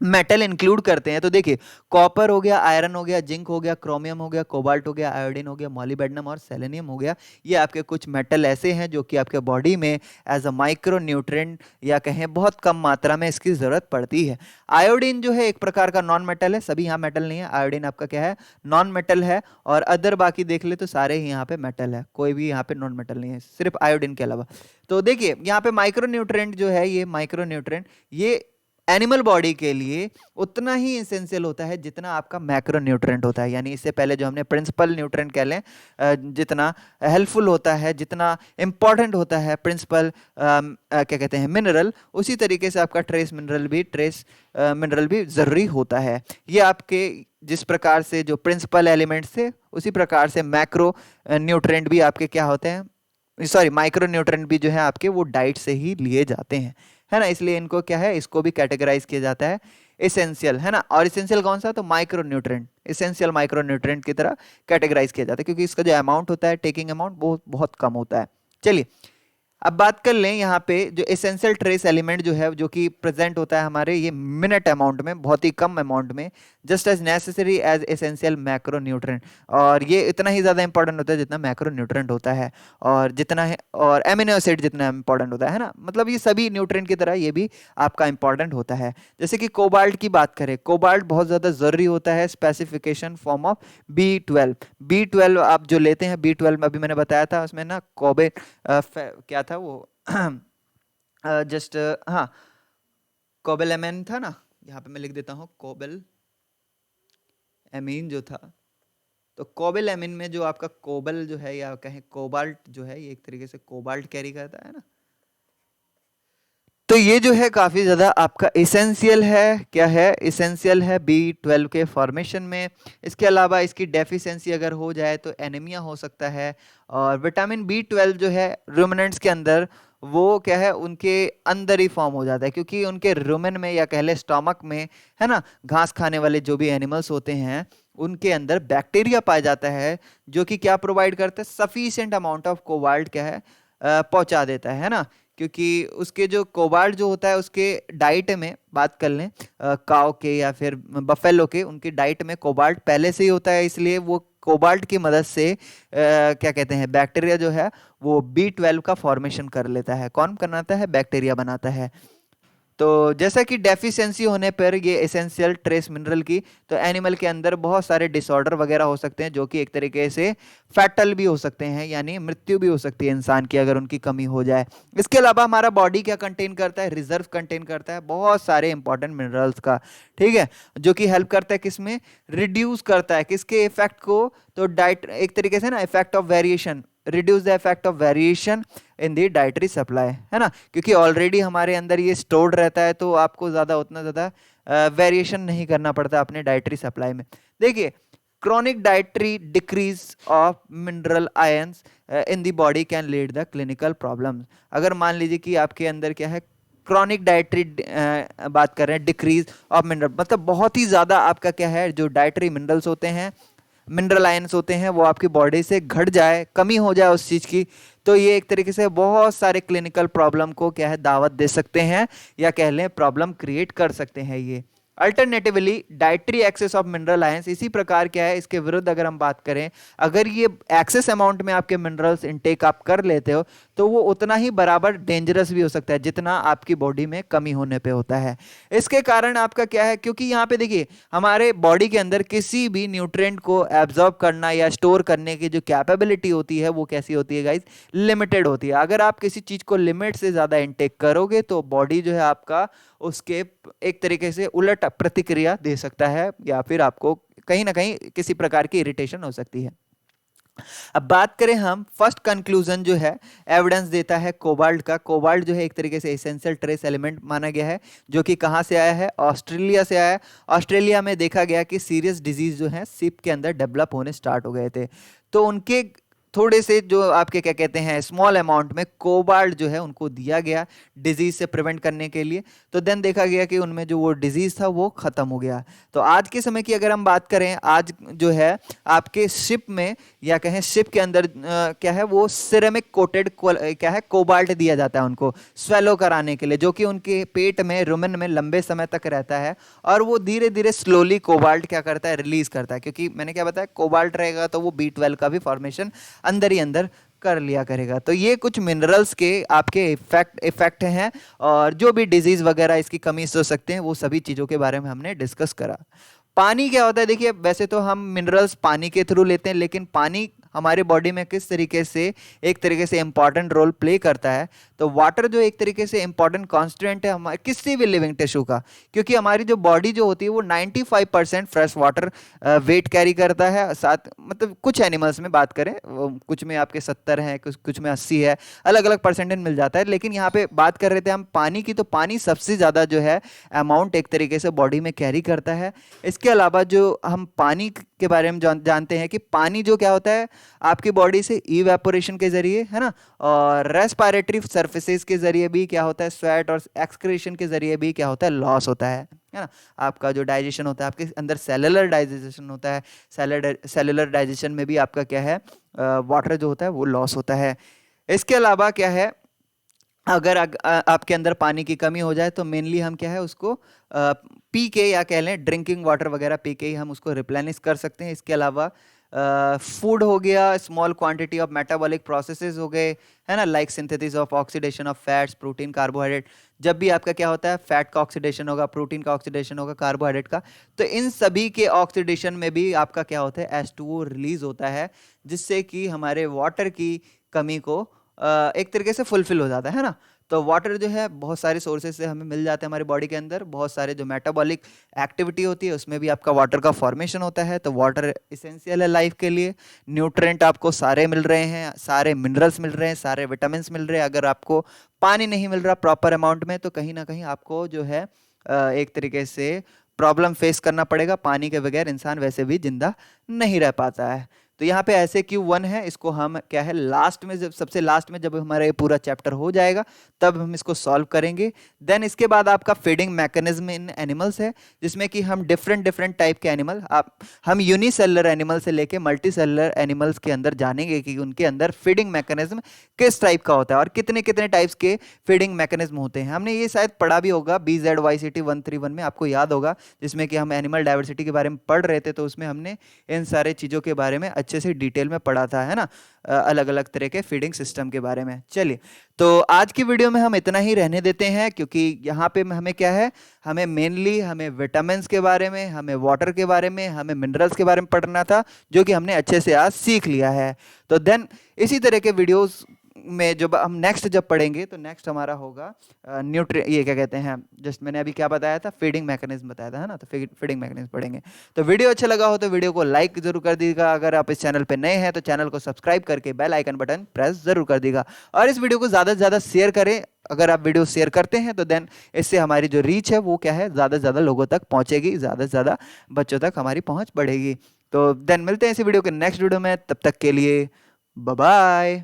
मेटल इंक्लूड करते हैं? तो देखिए, कॉपर हो गया, आयरन हो गया, जिंक हो गया, क्रोमियम हो गया, कोबाल्ट हो गया, आयोडीन हो गया, मॉलिब्डेनम और सेलेनियम हो गया। ये आपके कुछ मेटल ऐसे हैं जो कि आपके बॉडी में एज अ माइक्रो न्यूट्रेंट या कहें बहुत कम मात्रा में इसकी जरूरत पड़ती है। आयोडीन जो है एक प्रकार का नॉन मेटल है, सभी यहाँ मेटल नहीं है, आयोडीन आपका क्या है, नॉन मेटल है। और अदर बाकी देख ले तो सारे ही यहाँ पे मेटल है, कोई भी यहाँ पे नॉन मेटल नहीं है सिर्फ आयोडीन के अलावा। तो देखिए यहाँ पे माइक्रो न्यूट्रेंट जो है, ये माइक्रो न्यूट्रेंट ये एनिमल बॉडी के लिए उतना ही इसेंशियल होता है जितना आपका मैक्रो न्यूट्रेंट होता है। यानी इससे पहले जो हमने प्रिंसिपल न्यूट्रेंट कह लें, जितना हेल्पफुल होता है, जितना इंपॉर्टेंट होता है प्रिंसिपल क्या कहते हैं मिनरल, उसी तरीके से आपका ट्रेस मिनरल भी जरूरी होता है। ये आपके जिस प्रकार से जो प्रिंसिपल एलिमेंट्स थे, उसी प्रकार से मैक्रो न्यूट्रेंट भी आपके क्या होते हैं, सॉरी माइक्रो न्यूट्रेंट भी जो है आपके वो डाइट से ही लिए जाते हैं, है ना। इसलिए इनको क्या है, इसको भी कैटेगराइज किया जाता है एसेंशियल, है ना। और एसेंशियल कौन सा? तो micro nutrient, essential micro nutrient की तरह कैटेगराइज किया जाता है, क्योंकि इसका जो अमाउंट होता है, टेकिंग अमाउंट, वो बहुत कम होता है। चलिए अब बात कर लें यहाँ पे जो एसेंशियल ट्रेस एलिमेंट जो है, जो कि प्रेजेंट होता है हमारे ये मिनट अमाउंट में, बहुत ही कम अमाउंट में, just as necessary as essential macro nutrient. और ये इतना ही ज़्यादा इंपॉर्टेंट होता है जितना मैक्रो न्यूट्रेंट होता है, और जितना है, और एमिनो एसिड जितना इंपॉर्टेंट होता है ना। मतलब ये सभी न्यूट्रेंट की तरह ये भी आपका इंपॉर्टेंट होता है। जैसे कि कोबाल्ट की बात करें, कोबाल्ट बहुत ज़्यादा ज़रूरी होता है specification form of B12। B12 आप जो लेते हैं, B12 अभी मैंने बताया था, उसमें ना कोबे क्या था वो जस्ट हाँ, कोबेलामाइन था ना, यहाँ पे मैं लिख देता हूँ कोबेल एमीन जो था। तो कोबेलामाइन में जो आपका कोबल जो है, या कहें कोबाल्ट जो है, ये एक तरीके से कोबाल्ट कैरी करता है ना। तो ये जो है काफ़ी ज़्यादा आपका इसेंशियल है। क्या है? इसेंशियल है B12 के फॉर्मेशन में। इसके अलावा इसकी डेफिशिएंसी अगर हो जाए तो एनीमिया हो सकता है। और विटामिन B12 जो है रूमिनेंट्स के अंदर, वो क्या है, उनके अंदर ही फॉर्म हो जाता है, क्योंकि उनके रूमेन में या कह ले स्टमक में, है ना, घास खाने वाले जो भी एनिमल्स होते हैं, उनके अंदर बैक्टीरिया पाया जाता है, जो कि क्या प्रोवाइड करता है, सफिशिएंट अमाउंट ऑफ कोबाल्ट क्या है पहुंचा देता है ना। क्योंकि उसके जो कोबाल्ट जो होता है, उसके डाइट में बात कर लें काव के या फिर बफेलो के, उनकी डाइट में कोबाल्ट पहले से ही होता है। इसलिए वो कोबाल्ट की मदद से क्या कहते हैं, बैक्टीरिया जो है वो B12 का फॉर्मेशन कर लेता है। कौन बनाता है? बैक्टीरिया बनाता है। तो जैसा कि डेफिशिएंसी होने पर ये एसेंशियल ट्रेस मिनरल की, तो एनिमल के अंदर बहुत सारे डिसऑर्डर वगैरह हो सकते हैं, जो कि एक तरीके से फैटल भी हो सकते हैं, यानी मृत्यु भी हो सकती है इंसान की अगर उनकी कमी हो जाए। इसके अलावा हमारा बॉडी क्या कंटेन करता है? रिजर्व कंटेन करता है बहुत सारे इंपॉर्टेंट मिनरल्स का, ठीक है, जो कि हेल्प करता है किसमें? रिड्यूस करता है किसके इफेक्ट को? तो डाइट एक तरीके से ना, effect of variation, reduce the effect of variation in the dietary supply, है ना। क्योंकि ऑलरेडी हमारे अंदर ये स्टोर्ड रहता है, तो आपको ज़्यादा उतना ज़्यादा वेरिएशन नहीं करना पड़ता अपने डाइटरी सप्लाई में। देखिए, chronic dietary decrease of mineral ions in the body can lead the clinical problems। अगर मान लीजिए कि आपके अंदर क्या है, क्रॉनिक डाइटरी बात कर रहे हैं, डिक्रीज ऑफ मिनरल, मतलब बहुत ही ज़्यादा आपका क्या है, जो डाइटरी मिनरल्स होते हैं, मिनरल आयंस होते हैं, वो आपकी बॉडी से घट जाए, कमी हो जाए उस चीज़ की, तो ये एक तरीके से बहुत सारे क्लिनिकल प्रॉब्लम को क्या है, दावत दे सकते हैं, या कह लें प्रॉब्लम क्रिएट कर सकते हैं ये। Alternatively dietary excess of mineral ions, इसी प्रकार क्या है, इसके विरुद्ध अगर हम बात करें, अगर ये एक्सेस अमाउंट में आपके मिनरल्स इनटेक आप कर लेते हो, तो वो उतना ही बराबर डेंजरस भी हो सकता है जितना आपकी बॉडी में कमी होने पे होता है। इसके कारण आपका क्या है, क्योंकि यहाँ पे देखिए, हमारे बॉडी के अंदर किसी भी न्यूट्रिएंट को एब्जॉर्ब करना या स्टोर करने की जो कैपेबिलिटी होती है, वो कैसी होती है गाइज? लिमिटेड होती है। अगर आप किसी चीज को लिमिट से ज्यादा इनटेक करोगे, तो बॉडी जो है आपका उसके एक तरीके से उलट प्रतिक्रिया दे सकता है, या फिर आपको कहीं ना कहीं किसी प्रकार की इरिटेशन हो सकती है। अब बात करें हम फर्स्ट कंक्लूजन जो है एविडेंस देता है कोबाल्ट का। कोबाल्ट जो है एक तरीके से एसेंशियल ट्रेस एलिमेंट माना गया है, जो कि कहाँ से आया है, ऑस्ट्रेलिया से आया है। ऑस्ट्रेलिया में देखा गया कि सीरियस डिजीज जो है शिप के अंदर डेवलप होने स्टार्ट हो गए थे, तो उनके थोड़े से जो आपके क्या कहते हैं स्मॉल अमाउंट में कोबाल्ट जो है उनको दिया गया डिजीज से प्रिवेंट करने के लिए। तो देन देखा गया कि उनमें जो वो डिजीज था वो खत्म हो गया। तो आज के समय की अगर हम बात करें, आज जो है आपके शिप में या कहें शिप के अंदर क्या है वो सिरेमिक कोटेड क्या है कोबाल्ट दिया जाता है उनको स्वेलो कराने के लिए, जो कि उनके पेट में रुमेन में लंबे समय तक रहता है और वो धीरे धीरे स्लोली कोबाल्ट क्या करता है रिलीज करता है, क्योंकि मैंने क्या बताया कोबाल्ट रहेगा तो वो B12 का भी फॉर्मेशन अंदर ही अंदर कर लिया करेगा। तो ये कुछ मिनरल्स के आपके इफेक्ट हैं, और जो भी डिजीज वगैरह इसकी कमी से हो सकते हैं वो सभी चीज़ों के बारे में हमने डिस्कस करा। पानी क्या होता है, देखिए वैसे तो हम मिनरल्स पानी के थ्रू लेते हैं, लेकिन पानी हमारे बॉडी में किस तरीके से एक तरीके से इंपॉर्टेंट रोल प्ले करता है। तो वाटर जो एक तरीके से इंपॉर्टेंट कॉन्स्टिट्यूएंट है हमारे किसी भी लिविंग टिश्यू का, क्योंकि हमारी जो बॉडी जो होती है वो 95% फ्रेश वाटर वेट कैरी करता है। साथ मतलब कुछ एनिमल्स में बात करें, कुछ में आपके 70 है, कुछ में 80 है, अलग अलग परसेंटेज मिल जाता है। लेकिन यहाँ पे बात कर रहे थे हम पानी की, तो पानी सबसे ज़्यादा जो है अमाउंट एक तरीके से बॉडी में कैरी करता है। इसके अलावा जो हम पानी के बारे में जानते हैं कि पानी जो क्या होता है आपकी बॉडी से इवेपोरेशन के जरिए, है ना, और रेस्पिरेटरी सर्फेसेस के जरिए भी क्या होता है, स्वेट और एक्सक्रीशन के जरिए भी क्या होता है लॉस होता है ना। आपका जो डाइजेशन होता है आपके अंदर सेलुलर डाइजेशन होता है, सेलुलर डाइजेशन में भी आपका क्या है वाटर जो होता है वो लॉस होता है। इसके अलावा क्या है, अगर आपके अंदर पानी की कमी हो जाए तो मेनली हम क्या है उसको पी के या कह लें ड्रिंकिंग वाटर वगैरह पी के ही हम उसको रिप्लेनिश कर सकते हैं। इसके अलावा फूड हो गया, small quantity of metabolic processes हो गए, है ना, like synthesis of oxidation of fats, protein, carbohydrate. जब भी आपका क्या होता है फैट का ऑक्सीडेशन होगा, प्रोटीन का ऑक्सीडेशन होगा, कार्बोहाइड्रेट का, तो इन सभी के ऑक्सीडेशन में भी आपका क्या होता है H2O रिलीज होता है, जिससे कि हमारे वाटर की कमी को एक तरीके से फुलफिल हो जाता है ना। तो वाटर जो है बहुत सारे सोर्सेज से हमें मिल जाते हैं हमारी बॉडी के अंदर, बहुत सारे जो मेटाबॉलिक एक्टिविटी होती है उसमें भी आपका वाटर का फॉर्मेशन होता है। तो वाटर इसेंशियल है लाइफ के लिए। न्यूट्रिएंट आपको सारे मिल रहे हैं, सारे मिनरल्स मिल रहे हैं, सारे विटामिन मिल रहे हैं। अगर आपको पानी नहीं मिल रहा प्रॉपर अमाउंट में तो कहीं ना कहीं आपको जो है एक तरीके से प्रॉब्लम फेस करना पड़ेगा। पानी के बगैर इंसान वैसे भी जिंदा नहीं रह पाता है। तो यहाँ पे ऐसे Q1 है, इसको हम क्या है लास्ट में, जब सबसे लास्ट में जब हमारा ये पूरा चैप्टर हो जाएगा तब हम इसको सॉल्व करेंगे। देन इसके बाद आपका फीडिंग मैकेनिज्म इन एनिमल्स है, जिसमें कि हम डिफरेंट टाइप के एनिमल हम यूनिसेलुलर एनिमल से लेके मल्टी सेलुलर एनिमल्स के अंदर जानेंगे कि उनके अंदर फीडिंग मैकेनिज्म किस टाइप का होता है और कितने कितने टाइप्स के फीडिंग मैकेनिज्म होते हैं। हमने ये शायद पढ़ा भी होगा BZYCT 131 में, आपको याद होगा, जिसमें कि हम एनिमल डाइवर्सिटी के बारे में पढ़ रहे थे। तो उसमें हमने इन सारे चीज़ों के बारे में अच्छे से डिटेल में पढ़ा था, है ना, अलग अलग तरह के फीडिंग सिस्टम के बारे में। चलिए, तो आज की वीडियो में हम इतना ही रहने देते हैं, क्योंकि यहाँ पे हमें क्या है, हमें मेनली हमें विटामिन्स के बारे में, हमें वाटर के बारे में, हमें मिनरल्स के बारे में पढ़ना था, जो कि हमने अच्छे से आज सीख लिया है। तो देन इसी तरह के वीडियोस में जब हम नेक्स्ट जब पढ़ेंगे तो नेक्स्ट हमारा होगा ये क्या कहते हैं, जस्ट मैंने अभी क्या बताया था, फीडिंग मैकेनिज्म बताया था, है ना। तो फीडिंग मैकेनिज्म पढ़ेंगे। तो वीडियो अच्छा लगा हो तो वीडियो को लाइक जरूर कर दीजिएगा। अगर आप इस चैनल पे नए हैं तो चैनल को सब्सक्राइब करके बेल आइकन बटन प्रेस जरूर कर दीजिएगा, और इस वीडियो को ज़्यादा से ज़्यादा शेयर करें। अगर आप वीडियो शेयर करते हैं तो देन इससे हमारी जो रीच है वो क्या है ज़्यादा से ज़्यादा लोगों तक पहुँचेगी, ज़्यादा से ज़्यादा बच्चों तक हमारी पहुँच बढ़ेगी। तो देन मिलते हैं इसी वीडियो के नेक्स्ट वीडियो में, तब तक के लिए बाय बाय।